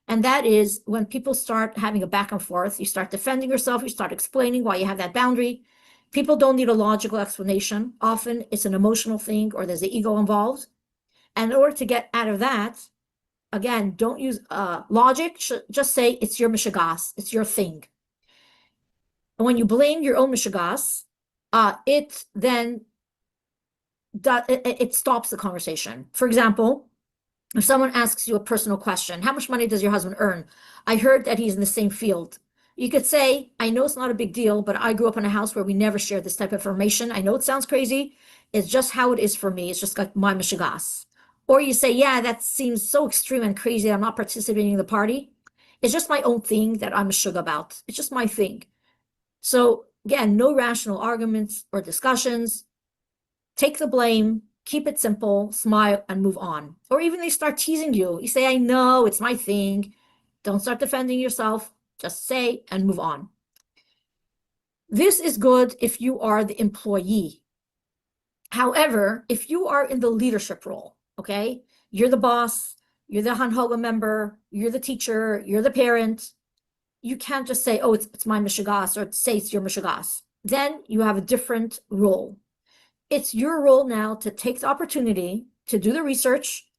And that is when people start having a back and forth, you start defending yourself, you start explaining why you have that boundary. People don't need a logical explanation. Often it's an emotional thing or there's the ego involved. And in order to get out of that, again, don't use logic. Just say it's your mishagas, it's your thing. And when you blame your own mishagas, it then it stops the conversation. For example, if someone asks you a personal question, how much money does your husband earn? I heard that he's in the same field. You could say, I know it's not a big deal, but I grew up in a house where we never shared this type of information. I know it sounds crazy. It's just how it is for me. It's just like my mishagas. Or you say, yeah, that seems so extreme and crazy. I'm not participating in the party. It's just my own thing that I'm a sugar about. It's just my thing. So again, no rational arguments or discussions. Take the blame, keep it simple, smile, and move on. Or even they start teasing you. You say, I know, it's my thing. Don't start defending yourself. Just say and move on. This is good if you are the employee. However, if you are in the leadership role, okay, you're the boss, you're the Hanhoga member, you're the teacher, you're the parent, you can't just say, oh, it's my mishagas, or say it's your mishagas. Then you have a different role. It's your role now to take the opportunity to do the research,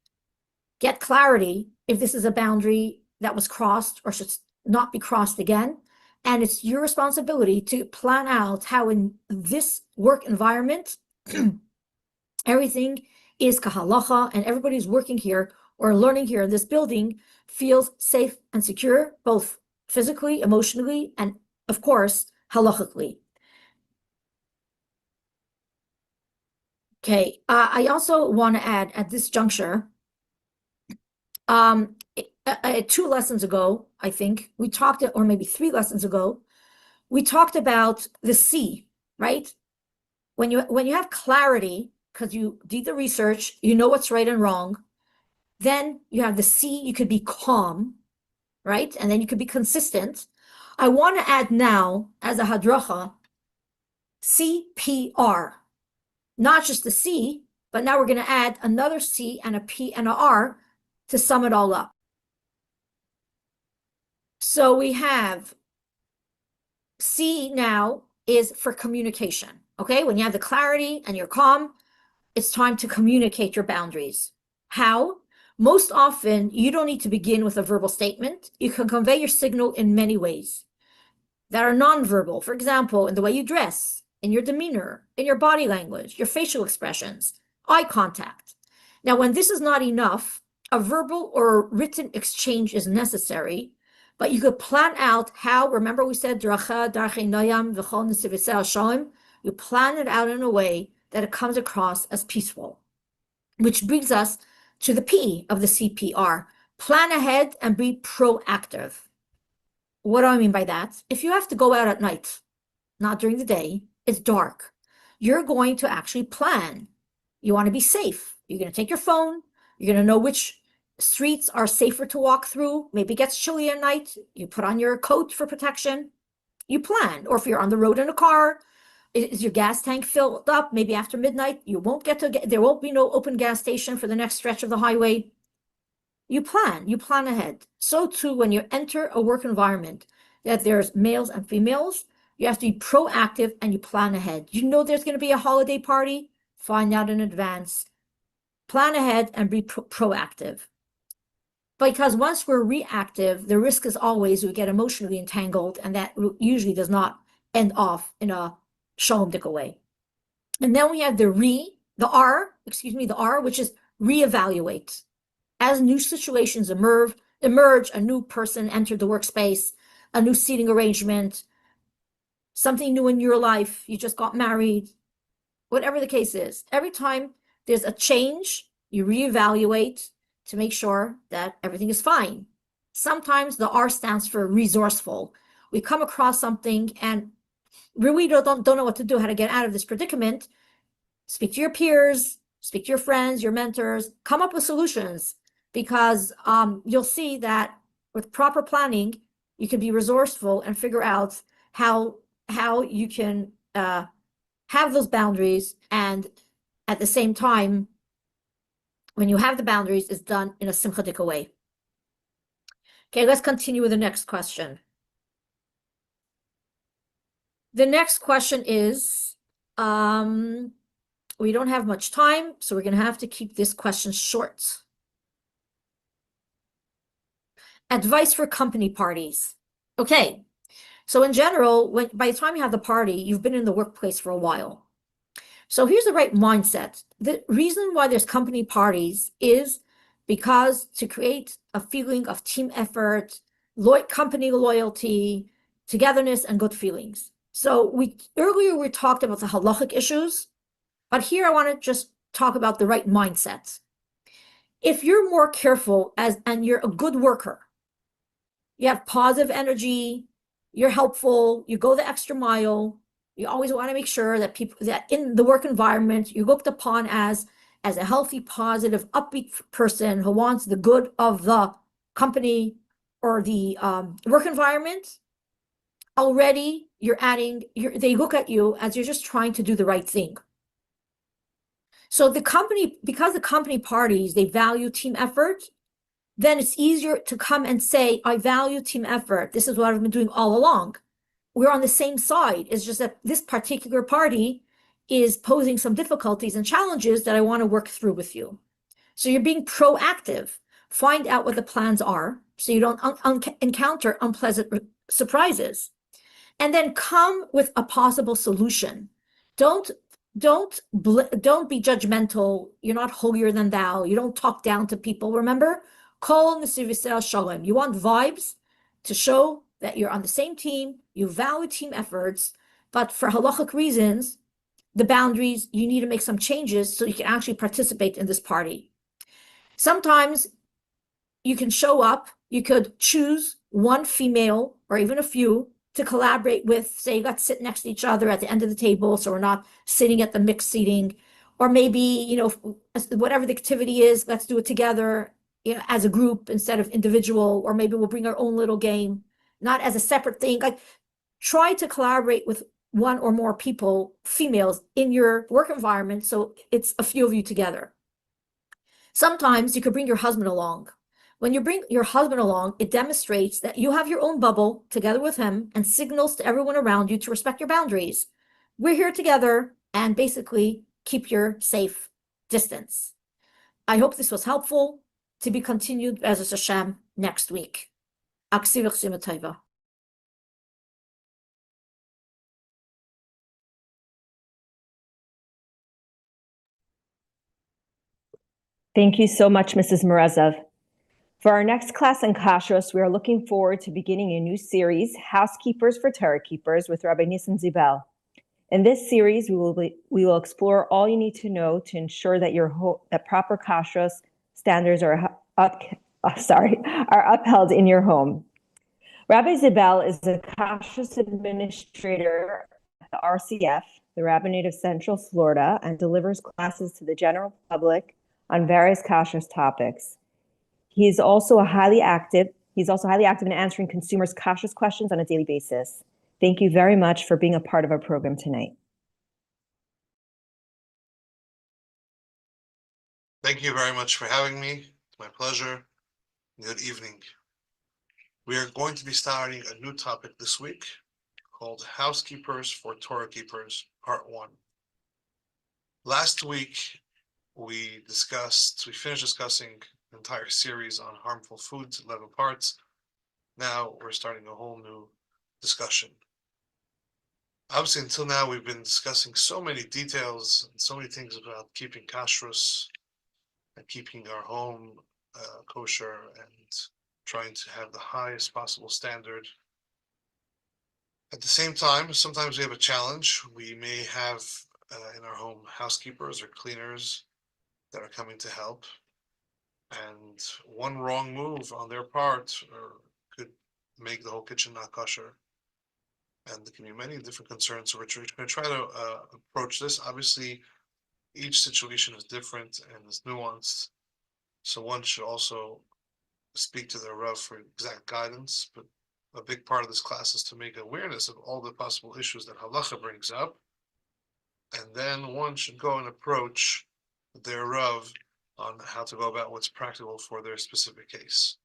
get clarity if this is a boundary that was crossed or should not be crossed again. And it's your responsibility to plan out how in this work environment, everything is kahalacha and everybody's working here or learning here in this building feels safe and secure, both physically, emotionally, and of course, halachically. Okay, I also want to add at this juncture, 2 lessons ago, I think, we talked, or maybe 3 lessons ago, we talked about the C, right? When you have clarity, because you did the research, you know what's right and wrong, then you have the C, you could be calm, right? And then you could be consistent. I want to add now, as a hadracha, CPR. Not just the C, but now we're going to add another C and a P and a R to sum it all up. So we have C now is for communication. Okay, when you have the clarity and you're calm, it's time to communicate your boundaries. How? Most often, you don't need to begin with a verbal statement. You can convey your signal in many ways that are nonverbal. For example, in the way you dress, in your demeanor, in your body language, your facial expressions, eye contact. Now, when this is not enough, a verbal or written exchange is necessary, but you could plan out how, remember we said, you plan it out in a way that it comes across as peaceful. Which brings us to the P of the CPR. Plan ahead and be proactive. What do I mean by that? If you have to go out at night, not during the day, it's dark, you're going to actually plan. You want to be safe. You're going to take your phone. You're going to know which streets are safer to walk through. Maybe it gets chilly at night. You put on your coat for protection. You plan. Or if you're on the road in a car, is your gas tank filled up? Maybe after midnight, you won't get to there won't be no open gas station for the next stretch of the highway. You plan ahead. So too, when you enter a work environment that there's males and females, you have to be proactive and you plan ahead. You know there's going to be a holiday party, find out in advance. Plan ahead and be proactive. Because once we're reactive, the risk is always we get emotionally entangled, and that usually does not end off in a shalom dika way. And then we have the R, which is reevaluate. As new situations emerge, a new person entered the workspace, a new seating arrangement, something new in your life, you just got married, whatever the case is. Every time there's a change, you reevaluate to make sure that everything is fine. Sometimes the R stands for resourceful. We come across something and really don't know what to do, how to get out of this predicament. Speak to your peers, speak to your friends, your mentors, come up with solutions, because you'll see that with proper planning, you can be resourceful and figure out how you can have those boundaries, and at the same time, when you have the boundaries, it's done in a simchatika way. Okay, let's continue with the next question. The next question is, we don't have much time, so we're going to have to keep this question short. Advice for company parties. Okay, so in general, by the time you have the party, you've been in the workplace for a while. So here's the right mindset. The reason why there's company parties is because to create a feeling of team effort, company loyalty, togetherness, and good feelings. So earlier we talked about the halachic issues, but here I want to just talk about the right mindset. If you're more careful and you're a good worker, you have positive energy, you're helpful, you go the extra mile, you always want to make sure that that in the work environment, you're looked upon as a healthy, positive, upbeat person who wants the good of the company or the work environment. Already they look at you as you're just trying to do the right thing. So because the company parties, they value team effort, then it's easier to come and say, I value team effort. This is what I've been doing all along. We're on the same side. It's just that this particular party is posing some difficulties and challenges that I want to work through with you. So you're being proactive. Find out what the plans are so you don't encounter unpleasant surprises. And then come with a possible solution. Don't be judgmental. You're not holier than thou. You don't talk down to people. Remember, kol nesiv Yisrael shalom. You want vibes to show that you're on the same team, you value team efforts, but for halachic reasons, the boundaries, you need to make some changes so you can actually participate in this party. Sometimes you can show up, you could choose one female or even a few to collaborate with. Say you got to sit next to each other at the end of the table, so we're not sitting at the mixed seating, or maybe, whatever the activity is, let's do it together, as a group instead of individual, or maybe we'll bring our own little game, not as a separate thing. Like, try to collaborate with one or more people, females, in your work environment, so it's a few of you together. Sometimes you could bring your husband along. When you bring your husband along, it demonstrates that you have your own bubble together with him and signals to everyone around you to respect your boundaries. We're here together, and basically keep your safe distance. I hope this was helpful. To be continued, Be'ezus Hashem, next week. Aksivach Simatayva. Thank you so much, Mrs. Morozow. For our next class on Kashrus, we are looking forward to beginning a new series, Housekeepers for Torah Keepers, with Rabbi Nissan Zibell. In this series, we will explore all you need to know to ensure that that proper Kashrus standards are upheld in your home. Rabbi Zibell is the Kashrus administrator at the RCF, the Rabbinate of Central Florida, and delivers classes to the general public on various Kashrus topics. He's also highly active in answering consumers' Kashrus questions on a daily basis. Thank you very much for being a part of our program tonight. Thank you very much for having me. It's my pleasure. Good evening. We are going to be starting a new topic this week called Housekeepers for Torah Keepers, Part 1. Last week, we finished discussing an entire series on harmful foods, 11 parts. Now we're starting a whole new discussion. Obviously, until now, we've been discussing so many details and so many things about keeping kashrus and keeping our home kosher and trying to have the highest possible standard. At the same time, sometimes we have a challenge. We may have in our home housekeepers or cleaners that are coming to help. and one wrong move on their part could make the whole kitchen not kosher. And there can be many different concerns. So we're going to try to approach this. Obviously, each situation is different and is nuanced. So one should also speak to their Rav for exact guidance. But a big part of this class is to make awareness of all the possible issues that halacha brings up. And then one should go and approach their Rav on how to go about what's practical for their specific case.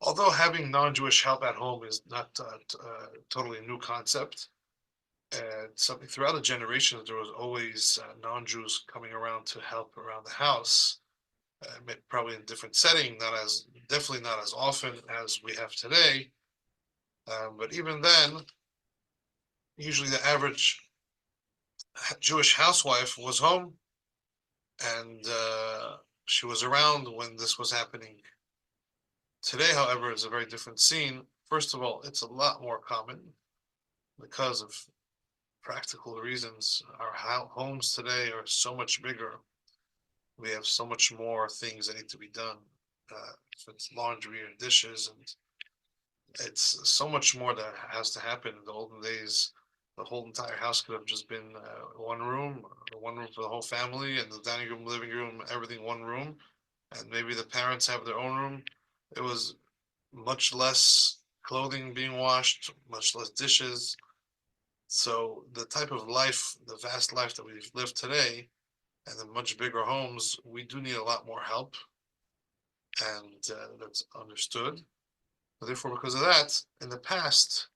Although having non-Jewish help at home is not totally a new concept, something throughout the generations, there was always non-Jews coming around to help around the house, probably in a different setting, definitely not as often as we have today. But even then, usually the average Jewish housewife was home, and she was around when this was happening. Today, however, is a very different scene. First of all, it's a lot more common because of practical reasons. Our homes today are so much bigger. We have so much more things that need to be done. If it's laundry or dishes, and it's so much more that has to happen. In the olden days, the whole entire house could have just been one room for the whole family, and the dining room, living room, everything one room, and maybe the parents have their own room. It was much less clothing being washed, much less dishes. So the type of life, the vast life that we've lived today, and the much bigger homes, we do need a lot more help, and that's understood. But therefore, because of that, in the past,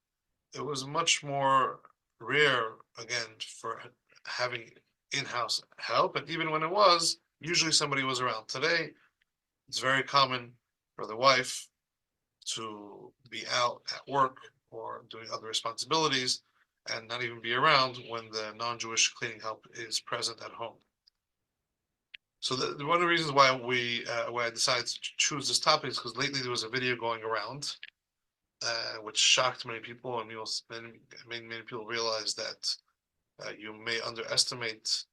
it was much more rare, again, for having in-house help, and even when it was, usually somebody was around. Today, it's very common for the wife to be out at work or doing other responsibilities and not even be around when the non-Jewish cleaning help is present at home. So one of the reasons why I decided to choose this topic is because lately there was a video going around which shocked many people, and many people realize that you may underestimate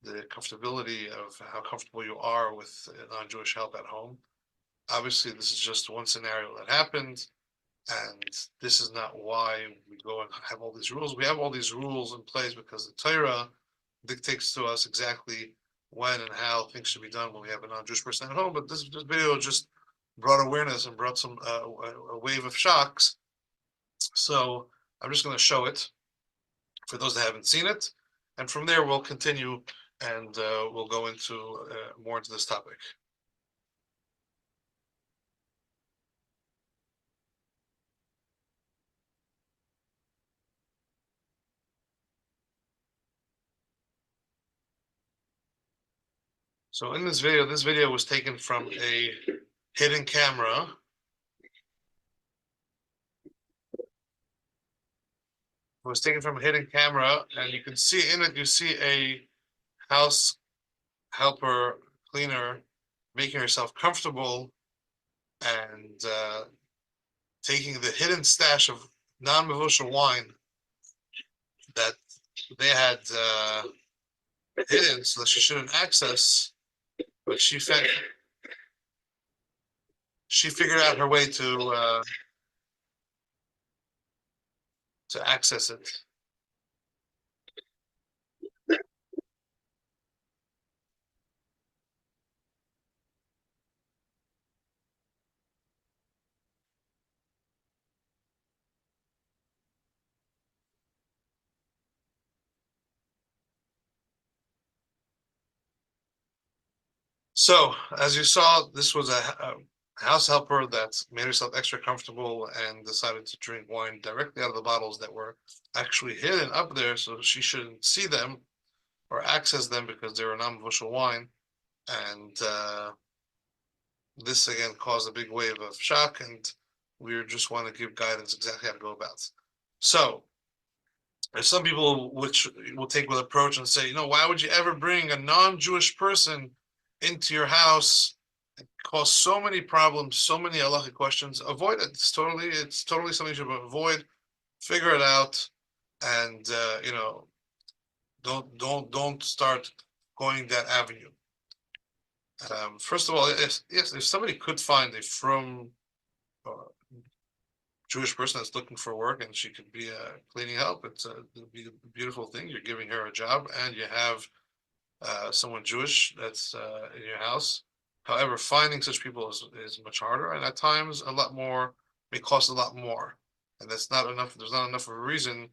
the comfortability of how comfortable you are with non-Jewish help at home. Obviously, this is just one scenario that happened, and this is not why we go and have all these rules. We have all these rules in place because the Torah dictates to us exactly when and how things should be done when we have a non-Jewish person at home. But this video just brought awareness and brought some a wave of shocks. So I'm just going to show it for those that haven't seen it, and from there we'll continue and we'll go into more into this topic. So in this video was taken from a hidden camera. It was taken from a hidden camera, and you can see in it, you see a house helper, cleaner, making herself comfortable and taking the hidden stash of non-mevushal wine that they had hidden so that she shouldn't access, but she figured out her way to access it. So, as you saw, this was a house helper that made herself extra comfortable and decided to drink wine directly out of the bottles that were actually hidden up there, so she shouldn't see them or access them because they were non-mevushal wine. And this again caused a big wave of shock, and we just want to give guidance exactly how to go about. So, there's some people which will take with approach and say, why would you ever bring a non-Jewish person into your house and cause so many problems, so many halachic questions? Avoid it. It's totally something you should avoid. Figure it out, and don't start going that avenue. First of all, if somebody could find a from Jewish person that's looking for work and she could be a cleaning help, it'd be a beautiful thing. You're giving her a job and you have someone Jewish that's in your house. However, finding such people is much harder, and at times may cost a lot more, and that's not enough. There's not enough of a reason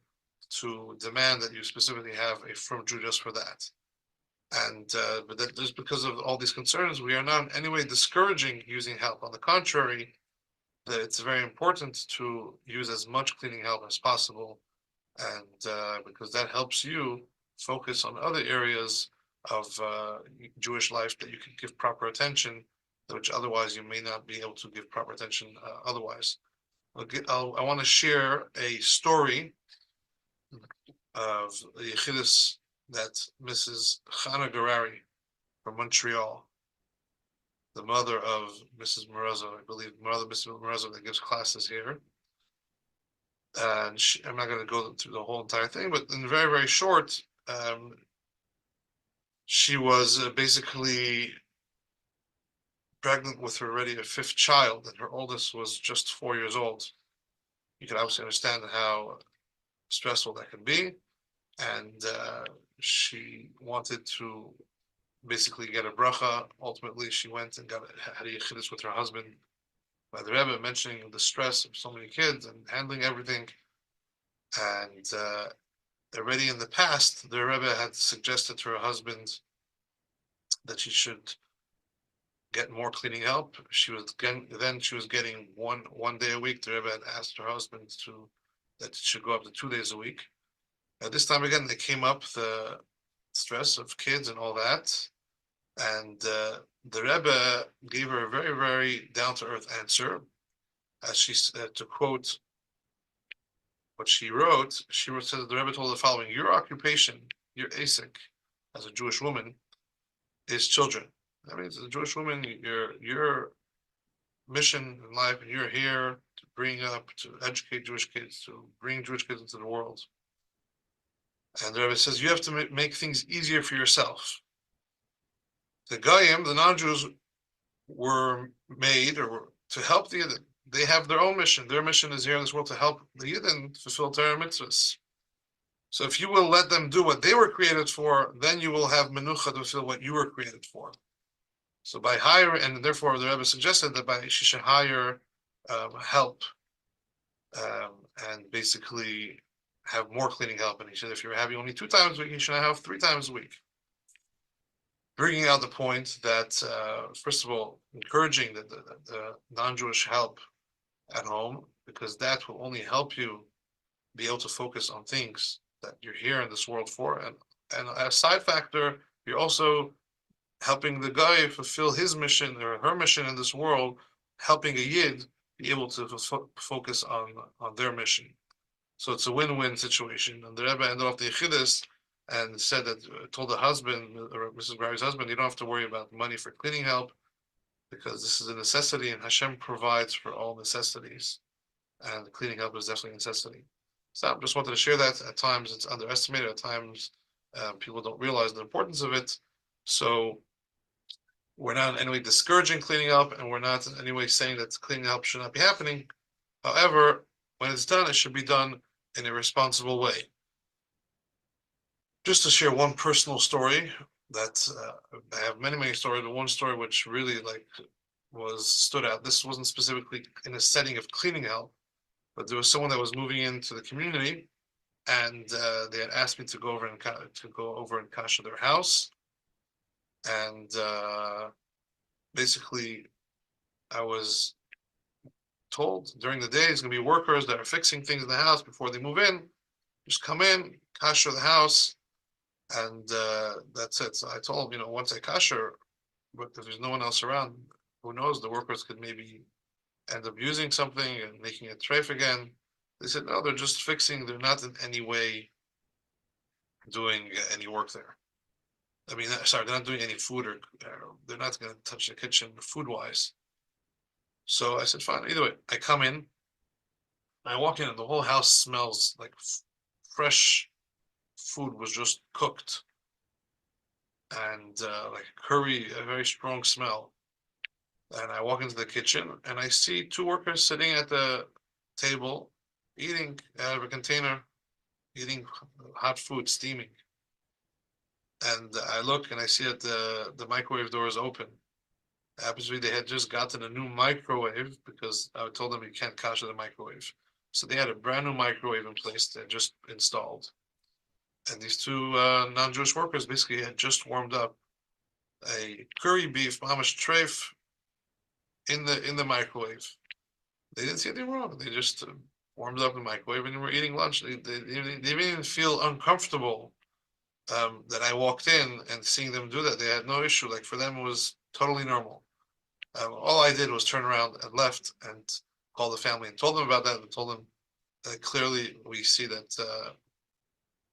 to demand that you specifically have a from Jew just for that. And but that just because of all these concerns, we are not in any way discouraging using help. On the contrary, that it's very important to use as much cleaning help as possible, and because that helps you focus on other areas of Jewish life that you can give proper attention, which otherwise you may not be able to give proper attention otherwise. I want to share a story of the Yechidus that Mrs. Chana from Montreal, the mother of Mrs. Morozow, I believe, Mrs. Morozow that gives classes here. And I'm not going to go through the whole entire thing, but in very, very short, she was basically pregnant with already a fifth child, and her oldest was just 4 years old. You can obviously understand how stressful that can be. And she wanted to basically get a bracha. Ultimately, she went and had a yechidus with her husband by the Rebbe, mentioning the stress of so many kids and handling everything. And already in the past, the Rebbe had suggested to her husband that she should get more cleaning help. She was getting one day a week. The Rebbe had asked her husband that it should go up to 2 days a week. At this time again, they came up the stress of kids and all that, and the Rebbe gave her a very, very down-to-earth answer. As she said, to quote what she wrote, said that the Rebbe told her the following: "Your occupation, your asik, as a Jewish woman, is children. That means as a Jewish woman, your mission in life, and you're here to educate Jewish kids, to bring Jewish kids into the world." And the Rebbe says, you have to make things easier for yourself. The Goyim, the non-Jews, were made to help the Yidden. They have their own mission. Their mission is here in this world to help the Yidden fulfill Torah mitzvahs. So if you will let them do what they were created for, then you will have menucha to fulfill what you were created for. So by hiring, and therefore the Rebbe suggested that she should hire help and basically have more cleaning help. And he said, if you're having only 2 times a week, you should have 3 times a week. Bringing out the point that, first of all, encouraging the non-Jewish help at home, because that will only help you be able to focus on things that you're here in this world for. And a side factor, you're also helping the guy fulfill his mission or her mission in this world, helping a Yid be able to focus on their mission. So it's a win-win situation. And the Rebbe ended off the Yechidus and said that, told the husband, or Mrs. Barry's husband, you don't have to worry about money for cleaning help, because this is a necessity and Hashem provides for all necessities. And cleaning help is definitely a necessity. So I just wanted to share that. At times it's underestimated. At times people don't realize the importance of it. So we're not in any way discouraging cleaning up, and we're not in any way saying that cleaning up should not be happening. However, when it's done, it should be done in a responsible way. Just to share one personal story that I have many stories, but one story which really stood out. This wasn't specifically in a setting of cleaning help, but there was someone that was moving into the community, and they had asked me to go over and kasher their house. And basically, I was told during the day there's going to be workers that are fixing things in the house before they move in. Just come in, kasher the house, and that's it. So I told them, once I kasher, but if there's no one else around, who knows, the workers could maybe end up using something and making it treif again. They said, no, they're just fixing. They're not in any way doing any work there. I mean, sorry, they're not doing any food, or they're not going to touch the kitchen food-wise. So I said, fine. Either way, I come in, I walk in, and the whole house smells like fresh food was just cooked. and like curry, a very strong smell. And I walk into the kitchen and I see two workers sitting at the table, eating out of a container, eating hot food, steaming. And I look and I see that the microwave door is open. Happens to be they had just gotten a new microwave because I told them you can't kasher the microwave. So they had a brand new microwave in place that just installed. And these two non-Jewish workers basically had just warmed up a curry beef mamash treif in the microwave. They didn't see anything wrong. They just warmed up the microwave and were eating lunch. They didn't even feel uncomfortable that I walked in and seeing them do that. They had no issue. Like for them, it was totally normal. All I did was turn around and left and call the family and told them about that and told them clearly we see that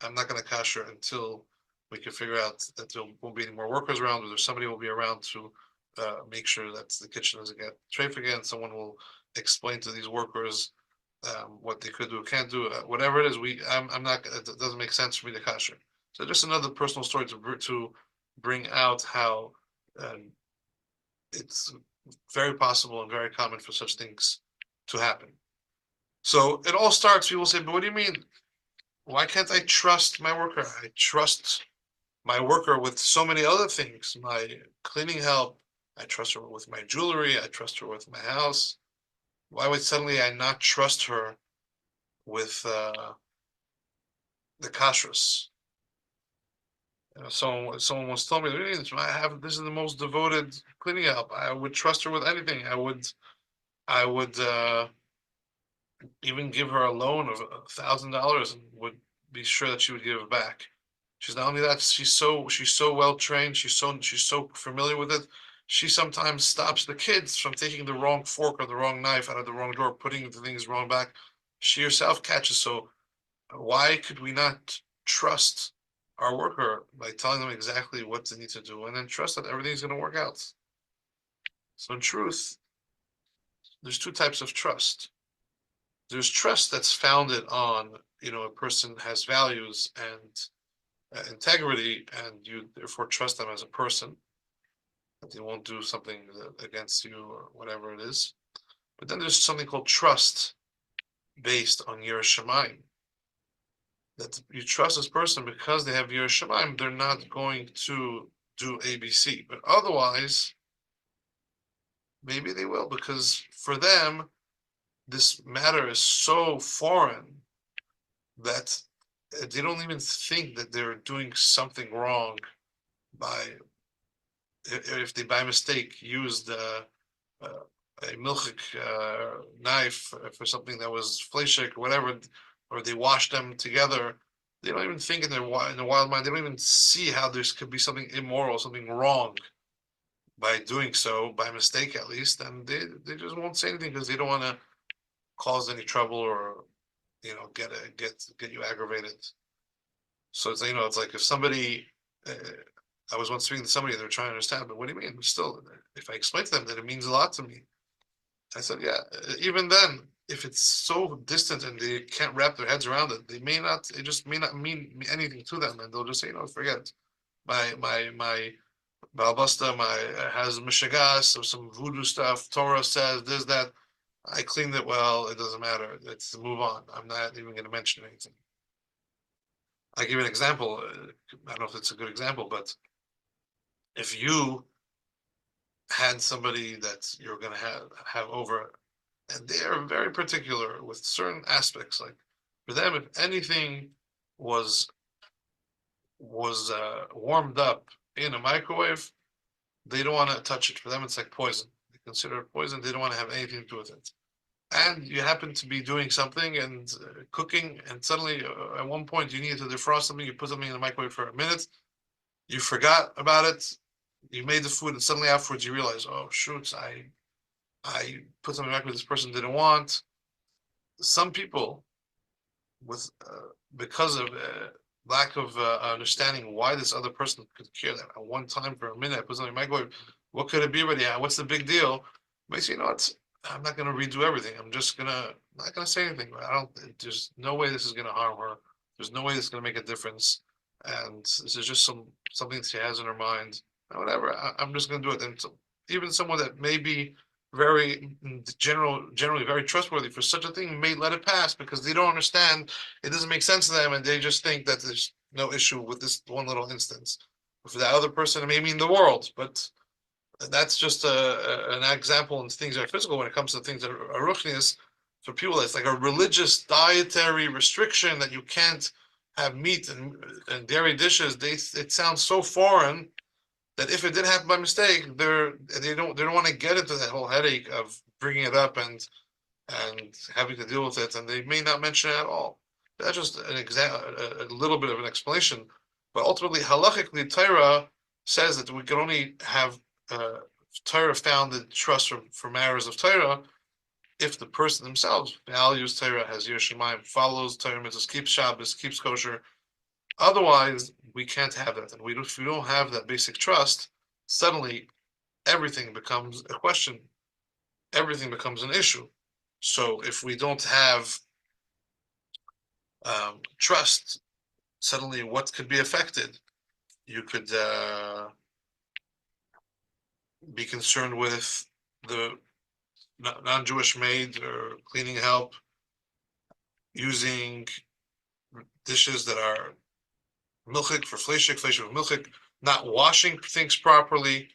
I'm not going to kasher until we can figure out that there won't be any more workers around, or there's somebody will be around to make sure that the kitchen doesn't get treif again. Someone will explain to these workers what they could do, can't do, whatever it is. I'm not. It doesn't make sense for me to kasher. So just another personal story to bring out how it's very possible and very common for such things to happen. So it all starts. People say, "But what do you mean? Why can't I trust my worker? I trust my worker with so many other things. My cleaning help. I trust her with my jewelry. I trust her with my house. Why would suddenly I not trust her with the kashrus?" Someone once told me, this is the most devoted cleaning help. I would trust her with anything. I would even give her a loan of $1,000 and would be sure that she would give it back. She's not only that, she's so well trained. She's so familiar with it. She sometimes stops the kids from taking the wrong fork or the wrong knife out of the wrong drawer, putting the things wrong back. She herself catches. So why could we not trust our worker by telling them exactly what they need to do and then trust that everything's going to work out? So in truth, there's two types of trust. There's trust that's founded on, a person has values and integrity, and you therefore trust them as a person, that they won't do something against you or whatever it is. But then there's something called trust based on Yiras Shamayim. That you trust this person because they have Yiras Shamayim, they're not going to do ABC. But otherwise, maybe they will, because for them, this matter is so foreign that they don't even think that they're doing something wrong if they by mistake used a milchik knife for something that was fleshik or whatever, or they wash them together. They don't even think in their wild mind. They don't even see how there could be something immoral, something wrong by doing so, by mistake at least, and they just won't say anything because they don't want to cause any trouble or get you aggravated. So it's it's like if somebody I was once speaking to somebody, they're trying to understand, but what do you mean? Still, if I explain to them that it means a lot to me, I said, yeah, even then, if it's so distant and they can't wrap their heads around it, it just may not mean anything to them, and they'll just say, forget my Balbasta, has Mishagas or some voodoo stuff. Torah says this, that. I cleaned it well. It doesn't matter. Let's move on. I'm not even going to mention anything. I give you an example. I don't know if it's a good example, but if you had somebody that you're going to have over, and they are very particular with certain aspects, like for them, if anything was warmed up in a microwave, they don't want to touch it. For them, it's like poison. They consider it poison. They don't want to have anything to do with it. And you happen to be doing something and cooking, and suddenly at one point you need to defrost something, you put something in the microwave for a minute, you forgot about it, you made the food, and suddenly afterwards you realize, oh shoot, I put something in the microwave this person didn't want. Some people, with because of lack of understanding why this other person could care that at one time for a minute I put something in the microwave, what could it be already? What's the big deal? Makes you I'm not going to redo everything. I'm just not going to say anything. There's no way this is going to harm her. There's no way this is going to make a difference. and this is just something she has in her mind. Whatever, I'm just going to do it. And so, even someone that may be very generally very trustworthy for such a thing may let it pass because they don't understand. It doesn't make sense to them, and they just think that there's no issue with this one little instance. For that other person, it may mean the world, but that's just an example in things that are physical. When it comes to things that are ruchnius, for people, it's like a religious dietary restriction that you can't have meat and dairy dishes. It sounds so foreign that if it did happen by mistake, they don't want to get into that whole headache of bringing it up and having to deal with it, and they may not mention it at all. That's just an example, a little bit of an explanation. But ultimately, halachically, Torah says that we can only have Torah founded trust for matters of Torah if the person themselves values Torah, has Yiras Shamayim, follows Torah mitzvahs, keeps Shabbos, keeps kosher. Otherwise, we can't have that. And if we don't have that basic trust, suddenly everything becomes a question. Everything becomes an issue. So if we don't have trust, suddenly what could be affected? You could be concerned with the non-Jewish maid or cleaning help using dishes that are milchik for fleshik with milchik, not washing things properly.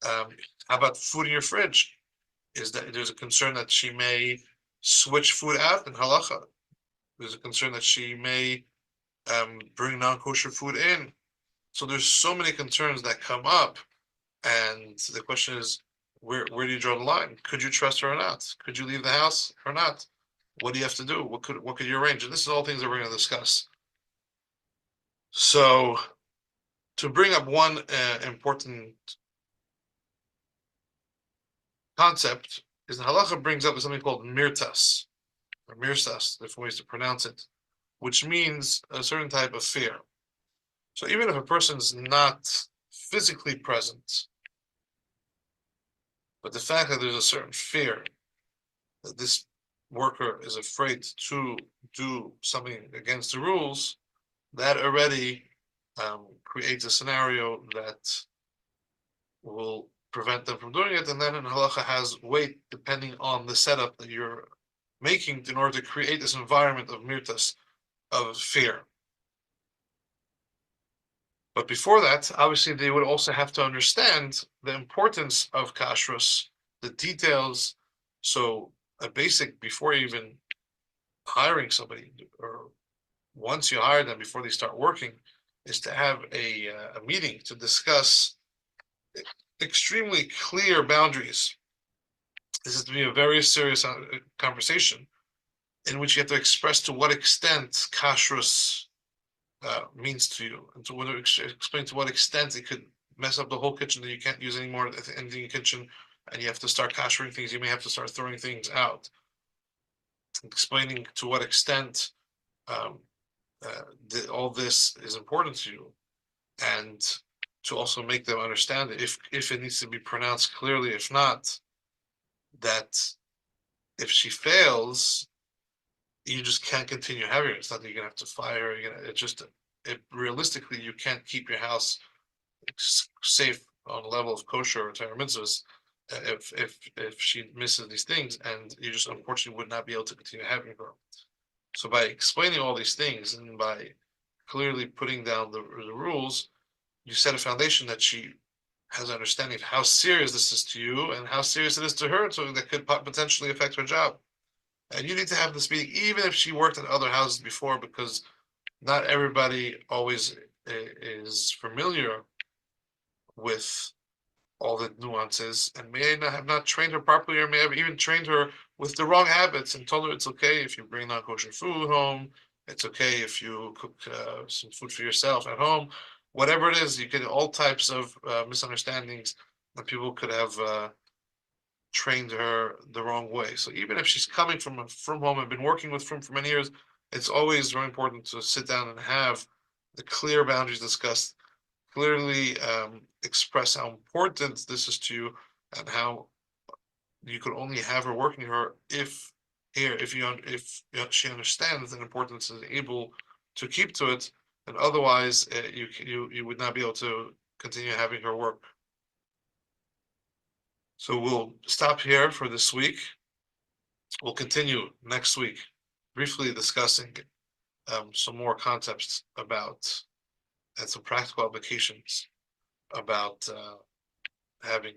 How about food in your fridge? Is that there's a concern that she may switch food out in halacha? There's a concern that she may bring non-kosher food in. So there's so many concerns that come up, and the question is, where do you draw the line? Could you trust her or not? Could you leave the house or not? What do you have to do? What could you arrange? And this is all things that we're going to discuss. So, to bring up one important concept is the halacha brings up something called mirtas, or mirsas, different ways to pronounce it, which means a certain type of fear. So even if a person's not physically present, but the fact that there's a certain fear that this worker is afraid to do something against the rules, that already creates a scenario that will prevent them from doing it. And then halacha has weight depending on the setup that you're making in order to create this environment of mirtas, of fear. But before that, obviously, they would also have to understand the importance of kashrus, the details. So a basic, before even hiring somebody, or once you hire them, before they start working, is to have a meeting to discuss extremely clear boundaries. This is to be a very serious conversation in which you have to express to what extent kashrus means to you, and to explain to what extent it could mess up the whole kitchen, that you can't use any more anything in the kitchen, and you have to start kashering things. You may have to start throwing things out. Explaining to what extent all this is important to you, and to also make them understand if it needs to be pronounced clearly. If not, that if she fails, you just can't continue having it. It's not that you're gonna have to fire her. Realistically, you can't keep your house safe on a level of kosher or Torah mitzvahs if she misses these things, and you just unfortunately would not be able to continue having her. So by explaining all these things and by clearly putting down the rules, you set a foundation that she has an understanding of how serious this is to you and how serious it is to her, so that could potentially affect her job. And you need to have this meeting, even if she worked at other houses before, because not everybody always is familiar with all the nuances, and may not have not trained her properly, or may have even trained her with the wrong habits and told her it's okay if you bring non-kosher food home, it's okay if you cook some food for yourself at home. Whatever it is, you get all types of misunderstandings, that people could have trained her the wrong way. So even if she's coming from home and been working with Frum for many years, it's always very important to sit down and have the clear boundaries discussed, clearly express how important this is to you, and how you could only have her working her if she understands the importance and is able to keep to it, and otherwise you would not be able to continue having her work. So we'll stop here for this week. We'll continue next week, briefly discussing some more concepts about and some practical applications about having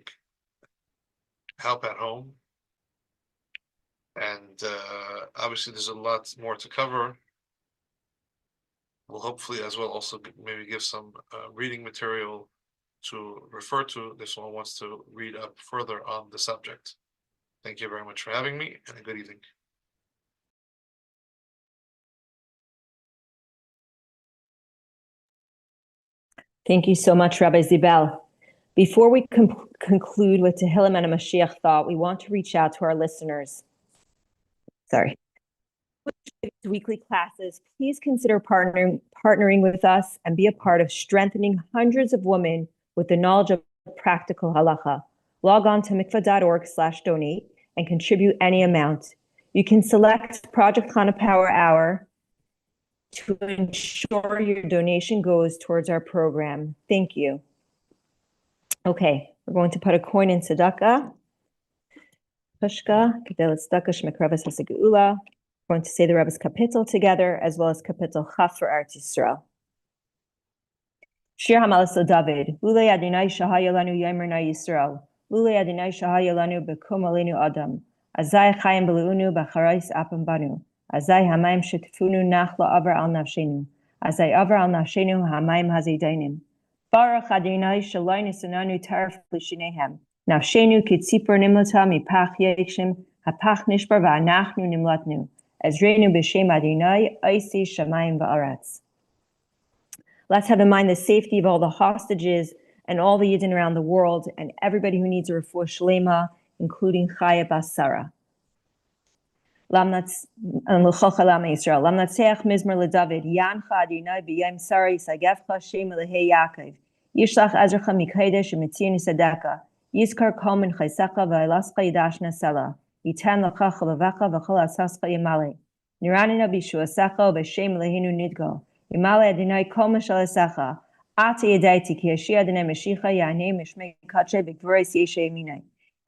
help at home. And obviously there's a lot more to cover. We'll hopefully as well also maybe give some reading material to refer to if someone wants to read up further on the subject. Thank you very much for having me, and a good evening. Thank you so much, Rabbi Zibell. Before we conclude with Tehillim and a Mashiach thought, we want to reach out to our listeners. Weekly classes, please consider partnering with us and be a part of strengthening hundreds of women with the knowledge of practical halacha. Log on to mikvah.org/donate and contribute any amount. You can select Project Chana Power Hour to ensure your donation goes towards our program. Thank you. Okay, we're going to put a coin in tzedakah. Pushka, Kedel tzedakah shmekreves hasegeula. We're going to say the Rebbe's kapitel together, as well as kapitel Chaf for Eretz Yisrael. Shir HaMalach David. Lulei Adonai shahaya lanu yomer na Yisrael. Lulei Adonai shahaya lanu bekum aleinu adam. Azai chayim beleunu b'charais apam banu. Azai hamayim shetifunu nachla avar al nafshenu. Azai avar al nafshenu hamayim hazedainim. Baruch Adonai shalai nisananu tarif l'shinehem. Nafshenu kitzipor nimlata mipach yekshim hapach nishbar va'anachnu nimlatnu. Ezreinu b'shem Adonai oisi shamayim va'aretz. Let's have in mind the safety of all the hostages and all the Yidden around the world and everybody who needs a refuah shlema, including Chaya bas Sara. Lamnatseach mizmor leDavid, Yancha Adonai b'yom Sara yisagevcha shem elehei Yaakov, Yishlach ezrecha mikodesh u'mitzion yisadeka, Yizkar kol min chaysecha v'aylascha yidashna sela, Yitan lecha chalavecha v'chol asascha yimale, Niranina b'shuasecha v'shem elehinu nidgo, Yimale Adonai kol mashal asecha, Ata yadaiti ki Yashi Adonai Mashiach Yanei Mishmei Kache B'Gvoros Yeshe Yaminai.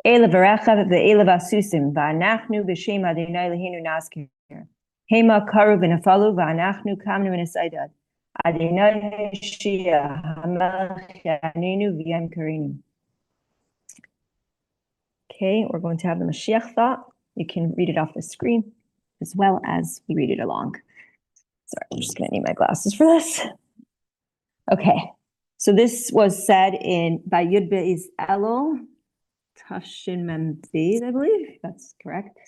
Ele v'recha ve'ele v'asusim v'anachnu b'shem Adonai lehinu nazkir. Hema karu v'nafalu v'anachnu kamnu v'nesaydad. Adonai Mashiach Hamelech Yanenu v'yem karinu. Okay, we're going to have the Mashiach thought. You can read it off the screen as well as we read it along. Sorry, I'm just going to need my glasses for this. Okay, so this was said by Yud Be'ez Elul, Tashin Mem Beis, I believe that's correct.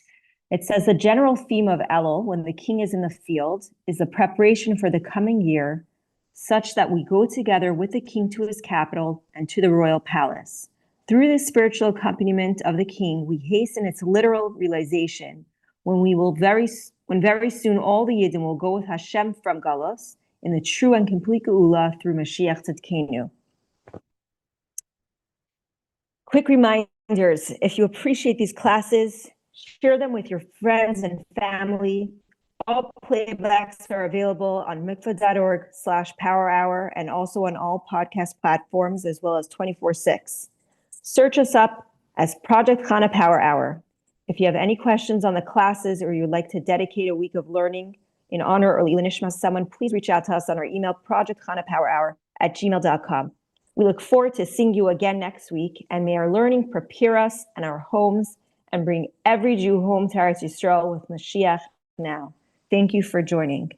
It says the general theme of Elul, when the king is in the field, is the preparation for the coming year, such that we go together with the king to his capital and to the royal palace. Through the spiritual accompaniment of the king, we hasten its literal realization when very soon all the Yidden will go with Hashem from Galus in the true and complete Geula through Mashiach Tzidkenu. Quick reminders, if you appreciate these classes, share them with your friends and family. All playbacks are available on mikvah.org/power hour and also on all podcast platforms as well as 24/6. Search us up as Project Chana Power Hour. If you have any questions on the classes or you'd like to dedicate a week of learning in honor or L'ilui Nishmas someone, please reach out to us on our email, projectchanapowerhour@gmail.com. We look forward to seeing you again next week, and may our learning prepare us and our homes and bring every Jew home to Eretz Yisrael with Mashiach now. Thank you for joining.